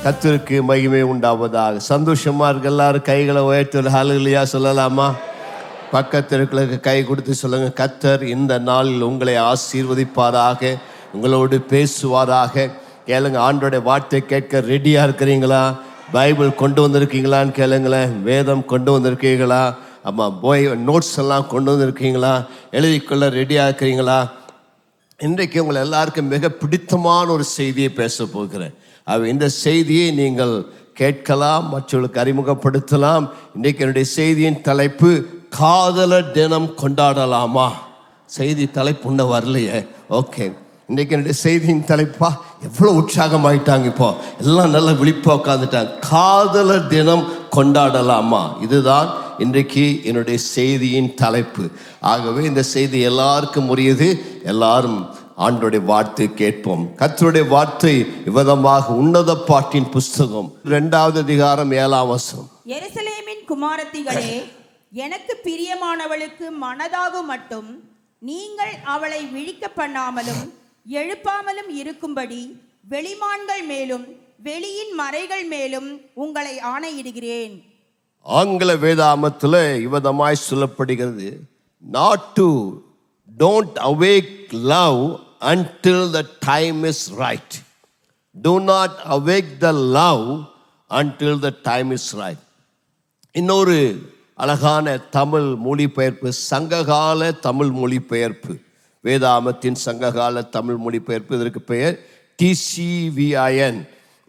கர்த்தருக்கு மகிமை உண்டாவதாக. சந்தோஷமா இருக்கு. எல்லாரும் கைகளை உயர்த்தி ஹல்லேலூயா சொல்லலாமா? பக்கத்திற்கு கை கொடுத்து சொல்லுங்க, கர்த்தர் இந்த நாளில் உங்களை ஆசீர்வதிப்பாராக, உங்களோடு பேசுவாராக. கேளுங்க, ஆண்டோடைய வார்த்தை கேட்க ரெடியா இருக்கிறீங்களா? பைபிள் கொண்டு வந்திருக்கீங்களான்னு கேளுங்களேன். வேதம் கொண்டு வந்திருக்கீங்களா? நோட்ஸ் எல்லாம் கொண்டு வந்திருக்கீங்களா? எழுதிக்கொள்ள ரெடியாக இருக்கிறீங்களா? இன்றைக்கு உங்களை எல்லாருக்கும் மிக பிடித்தமான ஒரு செய்தியை பேச போகிறேன். இந்த செய்தியை நீங்கள் கேட்கலாம், மற்றவர்களுக்கு அறிமுகப்படுத்தலாம். இன்றைக்கு என்னுடைய செய்தியின் தலைப்பு காதலர் தினம் கொண்டாடலாமா? செய்தி தலைப்பு இன்னும் வரலையே. ஓகே, இன்றைக்கு என்னுடைய செய்தியின் தலைப்பா எவ்வளோ உற்சாகமாயிட்டாங்க. இப்போ எல்லாம் நல்லா விழிப்பாக உட்காந்துட்டாங்க. காதலர் தினம் கொண்டாடலாமா? இதுதான் இன்றைக்கு என்னுடைய செய்தியின் தலைப்பு. ஆகவே இந்த செய்தி எல்லாருக்கும் உரியது. எல்லாரும் ஆண்டோடைய வார்த்தை கேட்போம். கர்த்தருடைய வார்த்தை விதமாக உன்னத பாட்டின் புஸ்தகம் 2வது அதிகாரம் 7ஆம் வசனம். எருசலேமின் குமாரத்திகளே, எனக்கு பிரியமானவளுக்கு மனதாகும் மட்டும் நீங்கள் அவளை விழிக்க பண்ணாமலும் எழுப்பாமலும் இருக்கும்படி வெளிமான்கள் மேலும் வெளியின் மறைகள் மேலும் உங்களை ஆணையிடுகிறேன். ஆங்கில வேதாமத்தில் இவ்விதமாய் சொல்லப்படுகிறது, don't awake love until the time is right. Do not awake the love until the time is right. இன்னொரு அழகான தமிழ் மொழிபெயர்ப்பு, சங்ககால தமிழ் மொழிபெயர்ப்பு, வேதாமத்தின் சங்ககால தமிழ் மொழிபெயர்ப்பு, இதற்கு பெயர் TCVIN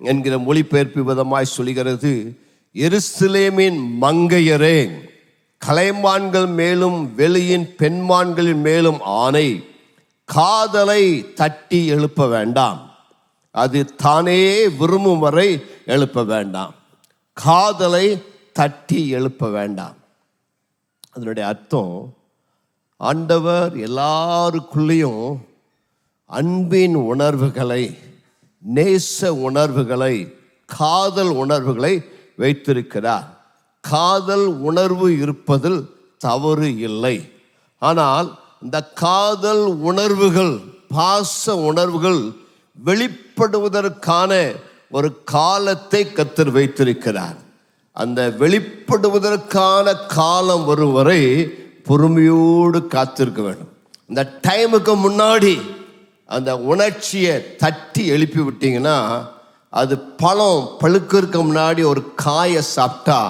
என்கிற மொழிபெயர்ப்பு விதமாய் சொல்கிறது, எருசலேமின் மங்கையரே, கலைமான்கள் மேலும் வெளியின் பெண்மான்களின் மேலும் ஆணை, காதலை தட்டி எழுப்ப வேண்டாம். அது தானே விரும்பும் வரை எழுப்ப வேண்டாம். காதலை தட்டி எழுப்ப வேண்டாம். அதனுடைய அர்த்தம், ஆண்டவர் எல்லாருக்குள்ளேயும் அன்பின் உணர்வுகளை, நேச உணர்வுகளை, காதல் உணர்வுகளை வைத்திருக்கிறார். காதல் உணர்வு இருப்பதில் தவறு இல்லை. ஆனால் இந்த காதல் உணர்வுகள், பாச உணர்வுகள் வெளிப்படுவதற்கான ஒரு காலத்தை கர்த்தர் வைத்திருக்கிறார். அந்த வெளிப்படுவதற்கான காலம் வரும் வரை பொறுமையோடு காத்திருக்க வேண்டும். இந்த டைமுக்கு முன்னாடி அந்த உணர்ச்சியை தட்டி எழுப்பி விட்டீங்கன்னா, அது பழம் பழுக்கிறதுக்கு முன்னாடி ஒரு காயை சாப்பிட்டா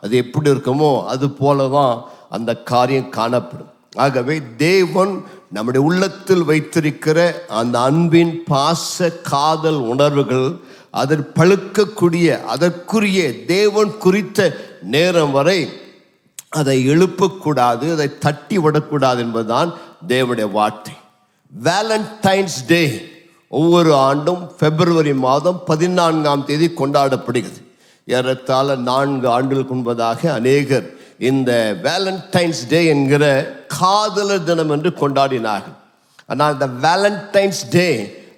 அது எப்படி இருக்குமோ அது போல தான் அந்த காரியம் காணப்படும். ஆகவே தேவன் நம்முடைய உள்ளத்தில் வைத்திருக்கிற அந்த அன்பின் பாச காதல் உணர்வுகள், அதில் பழுக்கக்கூடிய அதற்குரிய தேவன் குறித்த நேரம் வரை அதை எழுப்பக்கூடாது, அதை தட்டி விடக்கூடாது என்பதுதான் தேவனுடைய வார்த்தை. வேலண்டைன்ஸ் டே ஒவ்வொரு ஆண்டும் பிப்ரவரி மாதம் 14ஆம் தேதி கொண்டாடப்படுகிறது. ஏறத்தாழ 4 ஆண்டுகளுக்கு முன்பதாக அநேகர் இந்த வேலண்டைன்ஸ் டே என்கிற காதலர் தினம் என்று கொண்டாடினார்கள். ஆனால் இந்த வேலண்டைன்ஸ் டே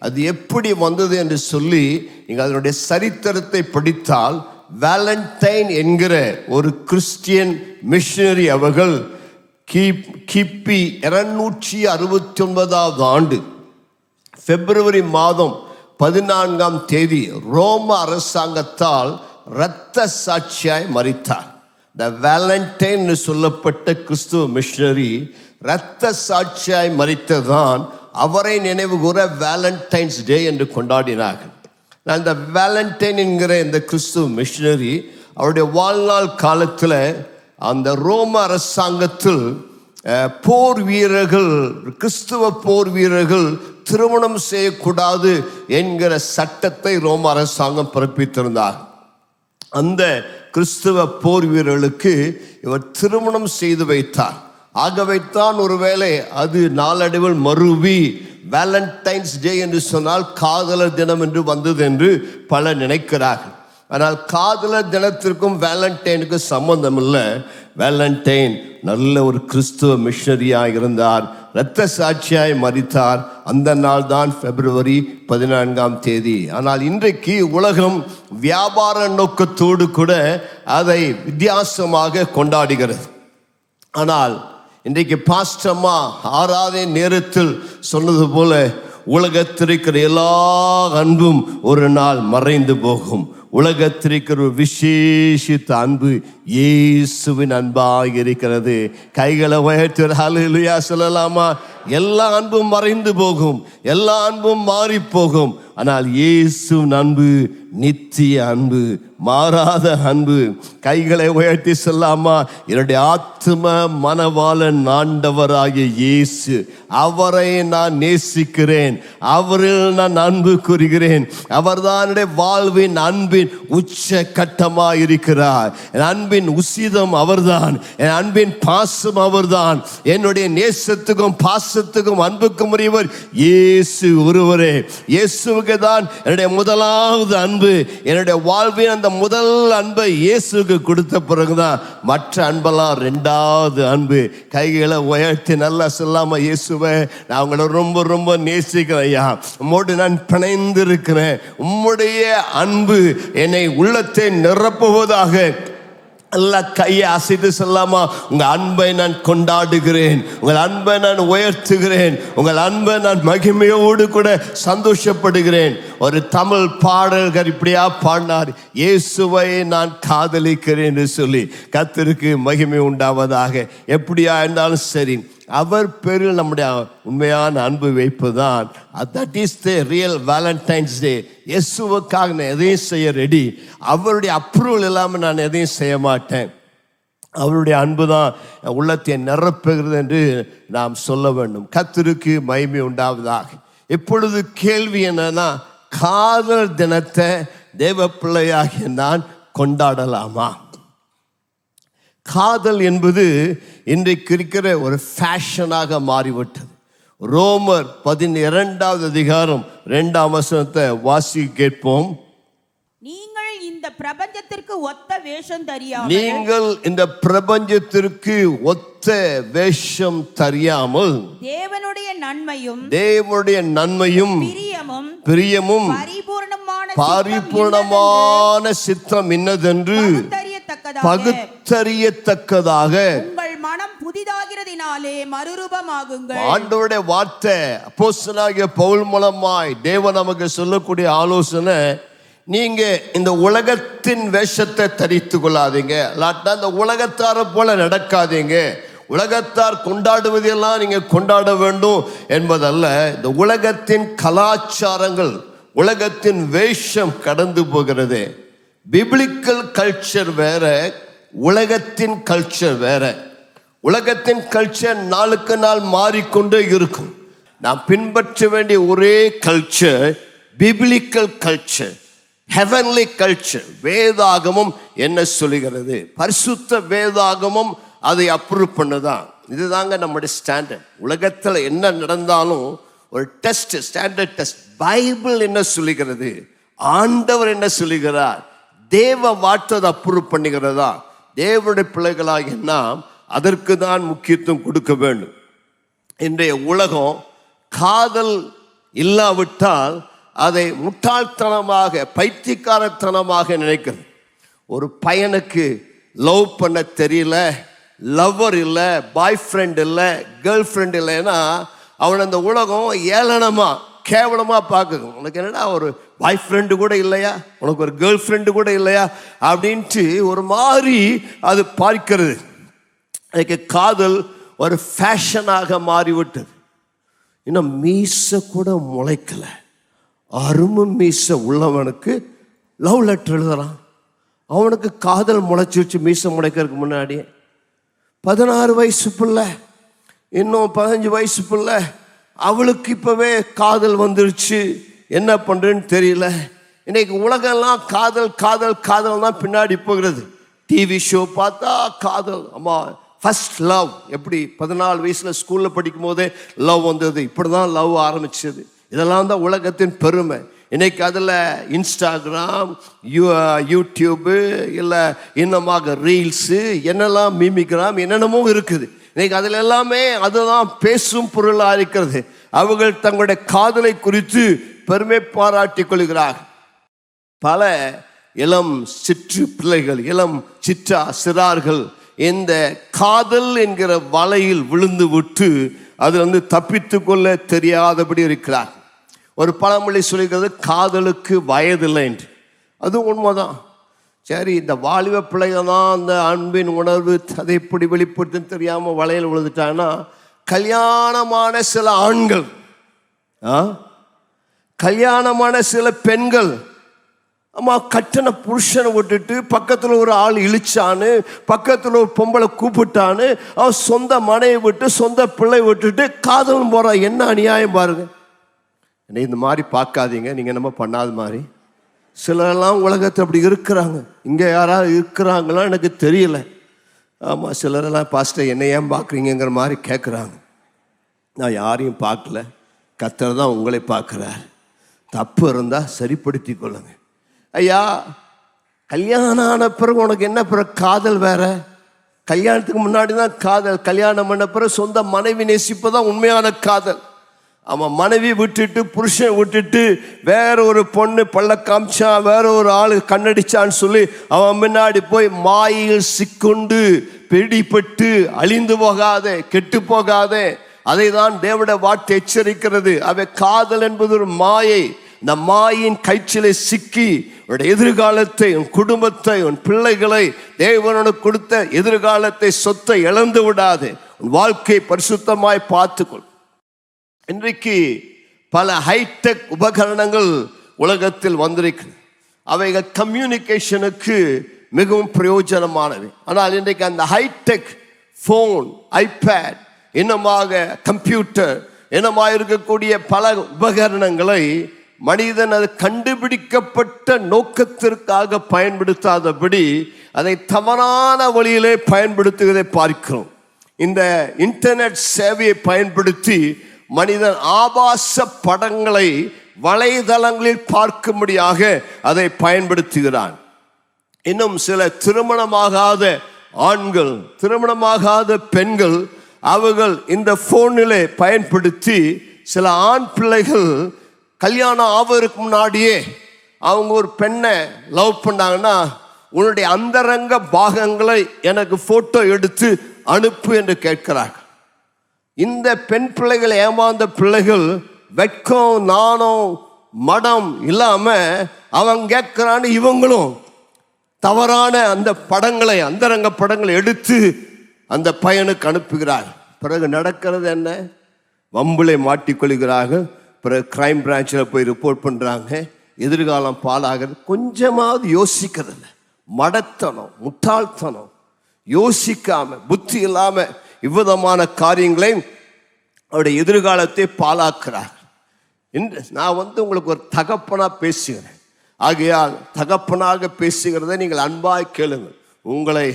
அது எப்படி வந்தது என்று சொல்லி நீங்கள் அதனுடைய சரித்திரத்தை படித்தால், வேலண்டைன் என்கிற ஒரு கிறிஸ்டியன் மிஷனரி அவர்கள் கிபி 269ஆவது ஆண்டு பிப்ரவரி மாதம் 14ஆம் தேதி ரோம அரசாங்கத்தால் இரத்த சாட்சியாய் மரித்தார். இந்த வேலண்டைன் சொல்லப்பட்ட கிறிஸ்துவ மிஷனரி இரத்த சாட்சியாய் மரித்ததான் அவரை நினைவு கூற வேலண்டைன்ஸ் டே என்று கொண்டாடினார்கள். இந்த வேலண்டைன் என்கிற இந்த கிறிஸ்துவ மிஷனரி அவருடைய வாழ்நாள் காலத்தில் அந்த ரோம அரசாங்கத்தில் போர் வீரர்கள், கிறிஸ்துவ போர் வீரர்கள் திருமணம் செய்யக்கூடாது என்கிற சட்டத்தை ரோம அரசாங்கம் பிறப்பித்திருந்தார். அந்த கிறிஸ்துவ போர் வீரர்களுக்கு இவர் திருமணம் செய்து வைத்தார். ஆகவேத்தான் ஒருவேளை அது நாளடைவில் மறுவி வேலண்டைன்ஸ் டே என்று சொன்னால் காதலர் தினம் என்று வந்தது என்று பலர் நினைக்கிறார்கள். ஆனால் காதலர் தினத்திற்கும் வேலண்டைனுக்கும் சம்பந்தம் இல்லை. வேலண்டைன் நல்ல ஒரு கிறிஸ்துவ மிஷனரியாக இருந்தார், இரத்த சாட்சியாய் மரித்தார். அந்த நாள் தான் பிப்ரவரி 14ஆம் தேதி. ஆனால் இன்றைக்கு உலகம் வியாபார நோக்கத்தோடு கூட அதை வித்தியாசமாக கொண்டாடுகிறது. ஆனால் இன்றைக்கு பாஸ்டம்மா ஆராதனை நேரத்தில் சொன்னது போல, உலகத்தில் இருக்கிற எல்லா அன்பும் ஒரு நாள் மறைந்து போகும். உலகத்திற்கு ஒரு விசேஷித்த அன்பு இயேசுவின் அன்பாக இருக்கிறது. கைகளை உயர்த்தி ஹல்லேலூயா சொல்லலாமா? எல்லா அன்பும் மறைந்து போகும், எல்லா அன்பும் மாறி போகும். ஆனால் இயேசுவின் அன்பு நித்திய அன்பு, மாறாத அன்பு. கைகளை உயர்த்தி சொல்லாமா? என்னுடைய ஆத்தும மனவாளன் ஆண்டவராகிய இயேசு, அவரை நான் நேசிக்கிறேன், அவரில் நான் அன்பு கூறுகிறேன். அவர்தான் என்னுடைய வாழ்வின் அன்பின் உச்ச கட்டமாக இருக்கிறார். என் அன்பின் உசிதம் அவர்தான், என் அன்பின் பாசம் அவர்தான். என்னுடைய நேசத்துக்கும் பாசத்துக்கும் அன்புக்கும் உரியவர் இயேசு ஒருவரே. இயேசுவுக்கு தான் என்னுடைய முதலாவது அன்பு. என்னுடைய வாழ்வின் அந்த முதல் அன்பை இயேசுக்கு கொடுத்த பிறகுதான் மற்ற அன்பெல்லாம் ரெண்டாவது அன்பு. கைகளை உயர்த்தி நல்லா சொல்லாம, இயேசுவை நான் உங்களை ரொம்ப ரொம்ப நேசிக்கிறேன் ஐயா, உம்மோடு நான் பிணைந்து இருக்கிறேன், உம்முடைய அன்பு என்னை உள்ளத்தை நிரப்புவதாக. எல்லாம் கையை அசைத்து சொல்லாமா? உங்கள் அன்பை நான் கொண்டாடுகிறேன், உங்கள் அன்பை நான் உயர்த்துகிறேன், உங்கள் அன்பை நான் மகிமையோடு கூட சந்தோஷப்படுகிறேன். ஒரு தமிழ் பாடல்கள் இப்படியா பாடினார், இயேசுவை நான் காதலிக்கிறேன் என்று சொல்லி. கர்த்தருக்கு மகிமை உண்டாவதாக. எப்படியா இருந்தாலும் சரி, அவர் பேரில் நம்முடைய உண்மையான அன்பு வைப்புதான். That is the real Valentine's day. இயேசுவுக்காக நான் எதையும் செய்ய ரெடி. அவருடைய அப்ரூவல் இல்லாமல் நான் எதையும் செய்ய மாட்டேன். அவருடைய அன்பு தான் உள்ளத்தை நிரப்புகிறது என்று நாம் சொல்ல வேண்டும். கர்த்தருக்கு மகிமை உண்டாவதாக. இப்பொழுது கேள்வி என்னன்னா, காதல் தினத்தை தேவ பிள்ளையாகிய நான் கொண்டாடலாமா? காதல் என்பது இன்றைக்கு இருக்கிற ஒரு ஃபேஷனாக மாறிவிட்டது. ரோமர் 12வது அதிகாரம் 2ஆம் வசனத்தை வாசி கேட்போம். நீங்கள் இந்த பிரபஞ்சத்திற்கு ஒத்த வேஷம் தெரியாமல், நீங்கள் இந்த பிரபஞ்சத்திற்கு ஒத்த வேஷம் தெரியாமல் தேவனுடைய நன்மையும் பிரியமும் பரிபூர்ணமான சித்தம் இன்னதென்று பகுத்தறியத்தக்கதாக உங்கள் மனம் புதிதாகிறதினாலே மறுரூபமாகுங்கள். ஆண்டவருடைய வார்த்தை அப்போஸ்தலனாகிய பவுல் மூலமாய் தேவன் நமக்கு சொல்லக்கூடிய ஆலோசனை, நீங்க இந்த உலகத்தின் வேஷத்தை தரித்து கொள்ளாதீங்க, இல்லாட்டா இந்த உலகத்தாரை போல நடக்காதீங்க. உலகத்தார் கொண்டாடுவதெல்லாம் நீங்க கொண்டாட வேண்டும் என்பதல்ல. இந்த உலகத்தின் கலாச்சாரங்கள், உலகத்தின் வேஷம் கடந்து போகிறது. பிப்ளிக்கல் கல்ச்சர் வேற, உலகத்தின் கல்ச்சர் வேற. உலகத்தின் கல்ச்சர் நாளுக்கு நாள் மாறிக்கொண்டே இருக்கும். நாம் பின்பற்ற வேண்டிய ஒரே culture biblical culture, heavenly culture. வேதாகமம் என்ன சொல்லுகிறது? பரிசுத்த வேதாகமம் அதை அப்ரூவ் பண்ணுதான். இதுதாங்க நம்முடைய ஸ்டாண்டர்ட். உலகத்தில் என்ன நடந்தாலும் ஒரு டெஸ்ட், ஸ்டாண்டர்ட் டெஸ்ட். பைபிள் என்ன சொல்லுகிறது? ஆண்டவர் என்ன சொல்லுகிறார்? தேவ வார்த்தை அப்ரூவ் பண்ணுகிறதா? தேவனுடைய பிள்ளைகளாகிய நாம் அதற்கு தான் முக்கியத்துவம் கொடுக்க வேண்டும். இன்றைய உலகம் காதல் இல்லாவிட்டால் அதை முட்டாள்தனமாக, பைத்தியக்காரத்தனமாக நினைக்கிறது. ஒரு பையனுக்கு லவ் பண்ண தெரியல, லவ்வர் இல்லை, பாய் ஃப்ரெண்ட் இல்லை, கேர்ள் ஃப்ரெண்ட் இல்லைன்னா அவனை அந்த உலகம் ஏளனமா கேவலமாக பார்க்குது. உனக்கு என்னடா ஒரு பாய் ஃப்ரெண்டு கூட இல்லையா, உனக்கு ஒரு கேர்ள் ஃப்ரெண்டு கூட இல்லையா அப்படின்ட்டு ஒரு மாதிரி அது பார்க்கிறது. அதுக்கு காதல் ஒரு ஃபேஷனாக மாறிவிட்டது. இன்னும் மீசை கூட முளைக்கலை, அருமை மீசை உள்ளவனுக்கு லவ் லெட்டர் எழுதுறான். அவனுக்கு காதல் முளைச்சிருச்சு மீசை முளைக்கிறதுக்கு முன்னாடியே. 16 வயசு பிள்ளை, இன்னும் 15 வயசு பிள்ளை, அவளுக்கு இப்போவே காதல் வந்துருச்சு. என்ன பண்ணுறேன்னு தெரியல. இன்னைக்கு உலகெல்லாம் காதல் காதல் காதல் தான் பின்னாடி போகிறது. டிவி ஷோ பார்த்தா காதல். அம்மா ஃபர்ஸ்ட் லவ் எப்படி 14 வயசில் ஸ்கூலில் படிக்கும் போதே லவ் வந்தது, இப்படி தான் லவ் ஆரம்பிச்சது. இதெல்லாம் தான் உலகத்தின் பெருமை. இன்னைக்கு அதில் இன்ஸ்டாகிராம், யூடியூபு, இல்லை இன்னமாக ரீல்ஸு, என்னெல்லாம் மீமிக்ராம், என்னென்னமோ இருக்குது. இன்னைக்கு அதில் எல்லாமே அதுதான் பேசும் பொருளாக இருக்கிறது. அவர்கள் தங்களுடைய காதலை குறித்து பெருமை பாராட்டிக் கொள்கிறார்கள். பல இளம் சிற்று பிள்ளைகள், இளம் சிற்றா சிறார்கள் இந்த காதல் என்கிற வலையில் விழுந்து விட்டு அதில் தப்பித்து கொள்ள தெரியாதபடி இருக்கிறார். ஒரு பழமொழி சொல்கிறது, காதலுக்கு வயதில்லை என்று. அதுவும் உண்மைதான். சரி, இந்த வாலிப பிள்ளைங்க தான் அந்த அன்பின் உணர்வு அதை எப்படி வெளிப்படுத்துன்னு தெரியாமல் வளையல் விழுந்துட்டாங்கன்னா, கல்யாணமான சில ஆண்கள், கல்யாணமான சில பெண்கள், அம்மா கட்டண புருஷனை விட்டுட்டு பக்கத்தில் ஒரு ஆள் இழிச்சான்னு, பக்கத்தில் ஒரு பொம்பளை கூப்பிட்டான்னு, அவன் சொந்த மனையை விட்டு சொந்த பிள்ளை விட்டுட்டு காதலும் போகிறான். என்ன அநியாயம் பாருங்க. இந்த மாதிரி பார்க்காதீங்க, நீங்கள் நம்ம பண்ணாத மாதிரி. சிலரெல்லாம் உலகத்தை அப்படி இருக்கிறாங்க. இங்கே யாராவது இருக்கிறாங்களா எனக்கு தெரியல. ஆமாம், சிலரெல்லாம் பாஸ்டர் என்ன ஏன் பார்க்குறீங்கிற மாதிரி கேட்குறாங்க. நான் யாரையும் பார்க்கல, கர்த்தர் தான் உங்களை பார்க்குறார். தப்பு இருந்தால் சரிப்படுத்தி கொள்ளுங்க. ஐயா, கல்யாணம் ஆன பிறகு உனக்கு என்ன பிறகு காதல் வேற? கல்யாணத்துக்கு முன்னாடி தான் காதல், கல்யாணம் பண்ண பிறகு சொந்த மனைவி நேசிப்பு தான் உண்மையான காதல். அவன் மனைவி விட்டுட்டு புருஷன் விட்டுட்டு வேற ஒரு பொண்ணு பள்ள காமிச்சான், வேற ஒரு ஆளு கண்ணடிச்சான்னு சொல்லி அவன் முன்னாடி போய் மாயில் சிக்குண்டு பிடிபட்டு அழிந்து போகாதே, கெட்டு போகாதே. அதை தான் தேவனுடைய வார்த்தை எச்சரிக்கிறது. அவை காதல் என்பது ஒரு மாயை. இந்த மாயின் கயிற்றிலே சிக்கி உன்னுடைய எதிர்காலத்தை, உன் குடும்பத்தை, உன் பிள்ளைகளை, தேவனுக்கு கொடுத்த எதிர்காலத்தை, சொத்தை இழந்து விடாது. உன் வாழ்க்கை பரிசுத்தமாய் பார்த்துக்கொள். இன்றைக்கு பல ஹைடெக் உபகரணங்கள் உலகத்தில் வந்திருக்கிறது. அவைகள் கம்யூனிகேஷனுக்கு மிகவும் பிரயோஜனமானவை. ஆனால் இன்றைக்கு அந்த ஹைடெக் ஃபோன், ஐபேட், இன்னமாக கம்ப்யூட்டர், இன்னமாக இருக்கக்கூடிய பல உபகரணங்களை மனிதன் அது கண்டுபிடிக்கப்பட்ட நோக்கத்திற்காக பயன்படுத்தாதபடி அதை தவறான வழியிலே பயன்படுத்துவதை பார்க்கிறோம். இந்த இன்டர்நெட் சேவையை பயன்படுத்தி மனிதன் ஆபாச படங்களை வலைதளங்களில் பார்க்கும்படியாக அதை பயன்படுத்துகிறான். இன்னும் சில திருமணமாகாத ஆண்கள், திருமணமாகாத பெண்கள், அவர்கள் இந்த போனிலே பயன்படுத்தி சில ஆண் பிள்ளைகள் கல்யாணம் ஆவதற்கு முன்னாடியே அவங்க ஒரு பெண்ணை லவ் பண்ணாங்கன்னா, உன்னுடைய அந்தரங்க பாகங்களை எனக்கு போட்டோ எடுத்து அனுப்பு என்று கேட்கிறார்கள். இந்த பெண் பிள்ளைகள், ஏமாந்த பிள்ளைகள், வெட்கம், நாணம், மடம் இல்லாம அவன் கேட்கிறான்னு இவங்களும் தவறான அந்த படங்களை, அந்தரங்க படங்களை எடுத்து அந்த பையனுக்கு அனுப்புகிறார். பிறகு நடக்கிறது என்ன? வம்பிலே மாட்டிக்கொள்கிறார்கள். பிறகு கிரைம் பிரான்ச்சில் போய் ரிப்போர்ட் பண்ணுறாங்க. எதிர்காலம் பாலாகிறது. கொஞ்சமாவது யோசிக்கிறதில்ல. மடத்தனம், முட்டாள்தனம், யோசிக்காம, புத்தி இல்லாம இவ்விதமான காரியங்களை அவருடைய எதிர்காலத்தை பாலாக்குறார். நான் உங்களுக்கு ஒரு தகப்பனா பேசுகிறேன். ஆகையால் தகப்பனாக பேசுகிறதை நீங்கள் அன்பாய் கேளுங்கள். உங்களை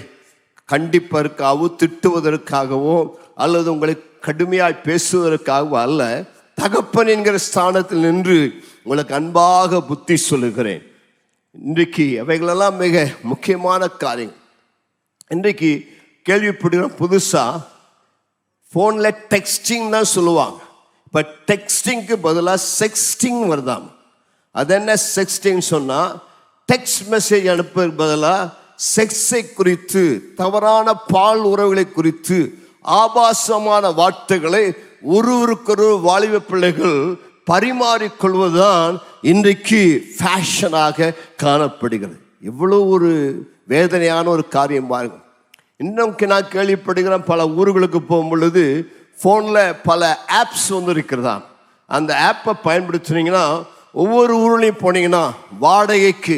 கண்டிப்பதற்காகவோ திட்டுவதற்காகவோ அல்லது உங்களை கடுமையாய் பேசுவதற்காகவோ அல்ல, தகப்பன் என்கிற ஸ்தானத்தில் நின்று உங்களுக்கு அன்பாக புத்தி சொல்லுகிறேன். இன்றைக்கு அவைகளெல்லாம் மிக முக்கியமான காரியம். இன்றைக்கு கேள்விப்படுகிறோம், புதுசாக ஃபோனில் டெக்ஸ்டிங் தான் சொல்லுவாங்க. இப்போ டெக்ஸ்டிங்க்கு பதிலாக செக்ஸ்டிங் வருதாம். அது என்ன செக்ஸ்டிங் சொன்னால், டெக்ஸ்ட் மெசேஜ் அனுப்புவதற்கு பதிலாக செக்ஸை குறித்து, தவறான பால் உறவுகளை குறித்து, ஆபாசமான வார்த்தைகளை ஒருவருக்கொரு வாலிப பிள்ளைகள் பரிமாறிக்கொள்வதுதான் இன்றைக்கு ஃபேஷனாக காணப்படுகிறது. எவ்வளோ ஒரு வேதனையான ஒரு காரியம் பாருங்கள். இன்னும் நான் கேள்விப்படுகிறேன், பல ஊர்களுக்கு போகும் பொழுது ஃபோனில் பல ஆப்ஸ் வந்து இருக்கிறதாம். அந்த ஆப்பை பயன்படுத்துனீங்கன்னா ஒவ்வொரு ஊர்லேயும் போனீங்கன்னா வாடகைக்கு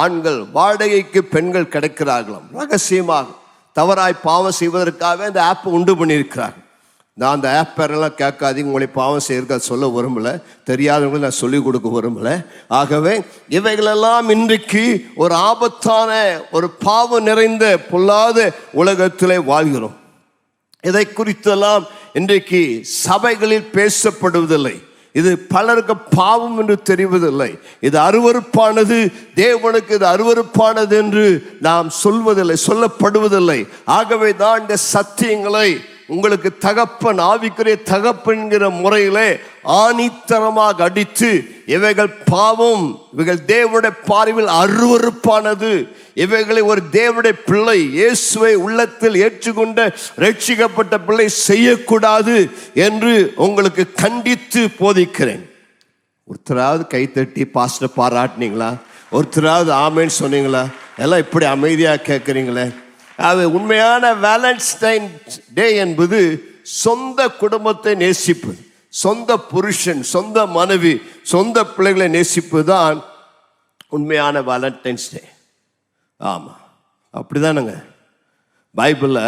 ஆண்கள், வாடகைக்கு பெண்கள் கிடைக்கிறார்களாம். ரகசியமாக தவறாய் பாவம் செய்வதற்காக இந்த ஆப்பை உண்டு பண்ணியிருக்கிறார்கள். நான் அந்த ஆப் பேரெல்லாம் கேட்காதீங்க, உங்களை பாவம் செய்யறதுக்கு சொல்ல விரும்பல, தெரியாதவங்களை நான் சொல்லிக் கொடுக்க விரும்பல. ஆகவே இவைகளெல்லாம் இன்றைக்கு ஒரு ஆபத்தான, ஒரு பாவம் நிறைந்த பொல்லாத உலகத்திலே வாழ்கிறோம். இதை குறித்தெல்லாம் இன்றைக்கு சபைகளில் பேசப்படுவதில்லை. இது பலருக்கு பாவம் என்று தெரிவதில்லை. இது அருவருப்பானது, தேவனுக்கு இது அருவருப்பானது என்று நாம் சொல்வதில்லை, சொல்லப்படுவதில்லை. ஆகவே தான் இந்த சத்தியங்களை உங்களுக்கு தகப்பன், ஆவிக்குரிய தகப்பன்கிற முறையிலே ஆணித்தரமாக அடித்து, இவைகள் பாவம், இவைகள் தேவனுடைய பார்வையில் அருவருப்பானது, இவைகளை ஒரு தேவனுடைய பிள்ளை, இயேசுவை உள்ளத்தில் ஏற்றுக்கொண்ட ரட்சிக்கப்பட்ட பிள்ளை செய்யக்கூடாது என்று உங்களுக்கு கண்டித்து போதிக்கிறேன். ஒருத்தராவது கைத்தட்டி பாஸ்டர் பாராட்டினீங்களா? ஒருத்தராவது ஆமேன்னு சொன்னீங்களா? எல்லாம் இப்படி அமைதியாக கேட்குறீங்களே. அது உண்மையான வேலண்டைன் டே என்பது சொந்த குடும்பத்தை நேசிப்பது, சொந்த புருஷன், சொந்த மனைவி, சொந்த பிள்ளைகளை நேசிப்பது தான் உண்மையான வேலண்டைன்ஸ் டே. ஆமாம், அப்படிதானுங்க. பைபிளில்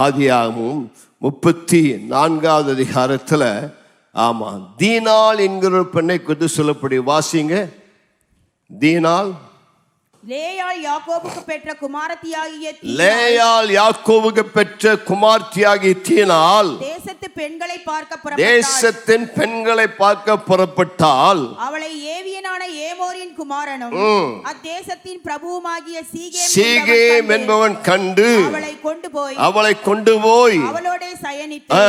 ஆதியாகமம் 34வது அதிகாரத்தில் ஆமாம் தீனாள் என்கிற ஒரு பெண்ணை குறித்து சொல்லப்படி வாசிங்க. தீனாள் லேயாள் யாக்கோபுக்கு பெற்ற குமாரத்தியாகிய லேயாள் யாக்கோபுக்கு பெற்ற குமாரத்தியாகிய தீனாள் தேசத்து பெண்களை பார்க்க தேசத்தின் பெண்களை பார்க்க புறப்பட்டால் அவளை ஏவியனான ஏமோரின் குமாரனும் அத்தேசத்தின் பிரபுவுமாகிய சீகேம் என்பவன் கண்டு அவளை கொண்டு போய் அவளோட சயனித்து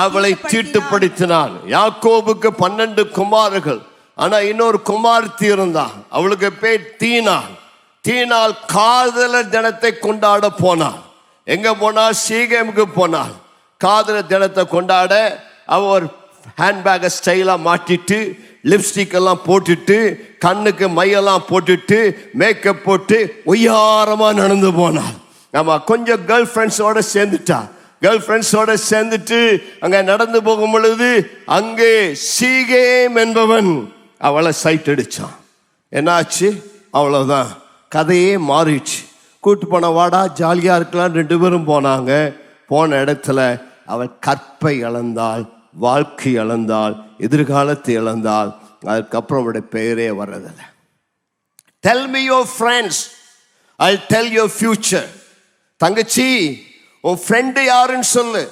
அவளை தீட்டுப்படுத்தினான். யாக்கோபுக்கு 12 குமாரர்கள், ஆனா இன்னொரு குமார்த்தி இருந்தான், அவளுக்கு பேர் தீனாள். தீனாள் காதலர் தினத்தை கொண்டாட போனாள். எங்க போனாள்? சீகேமுக்கு போனாள். காதலர் தினத்தை கொண்டாட அவர் ஹேண்ட்பேக்கை ஸ்டைலாக மாட்டிட்டு, லிப்ஸ்டிக் எல்லாம் போட்டுட்டு, கண்ணுக்கு மையெல்லாம் போட்டுட்டு, மேக்கப் போட்டு ஒய்யாரமா நடந்து போனாள். ஆமா, கொஞ்சம் கேர்ள் ஃப்ரெண்ட்ஸோட சேர்ந்துட்டா. கேர்ள் ஃப்ரெண்ட்ஸோட சேர்ந்துட்டு அங்க நடந்து போகும் பொழுது அங்கே சீகேம் என்பவன் அவளை சைட் அடிச்சான். என்னாச்சு? அவ்வளோதான், கதையே மாறிடுச்சு. கூட்டு போன வாடா ஜாலியா இருக்கலாம் 2 பேரும் போனாங்க. போன இடத்துல அவள் கற்பை இழந்தாள், வாழ்க்கை இழந்தாள், எதிர்காலத்தை இழந்தாள். அதுக்கப்புறம் அவருடைய பெயரே வர்றதில்லை. Tell me your friends, I'll tell your future. தங்கச்சி, உன் ஃப்ரெண்டு யாருன்னு சொல்லு.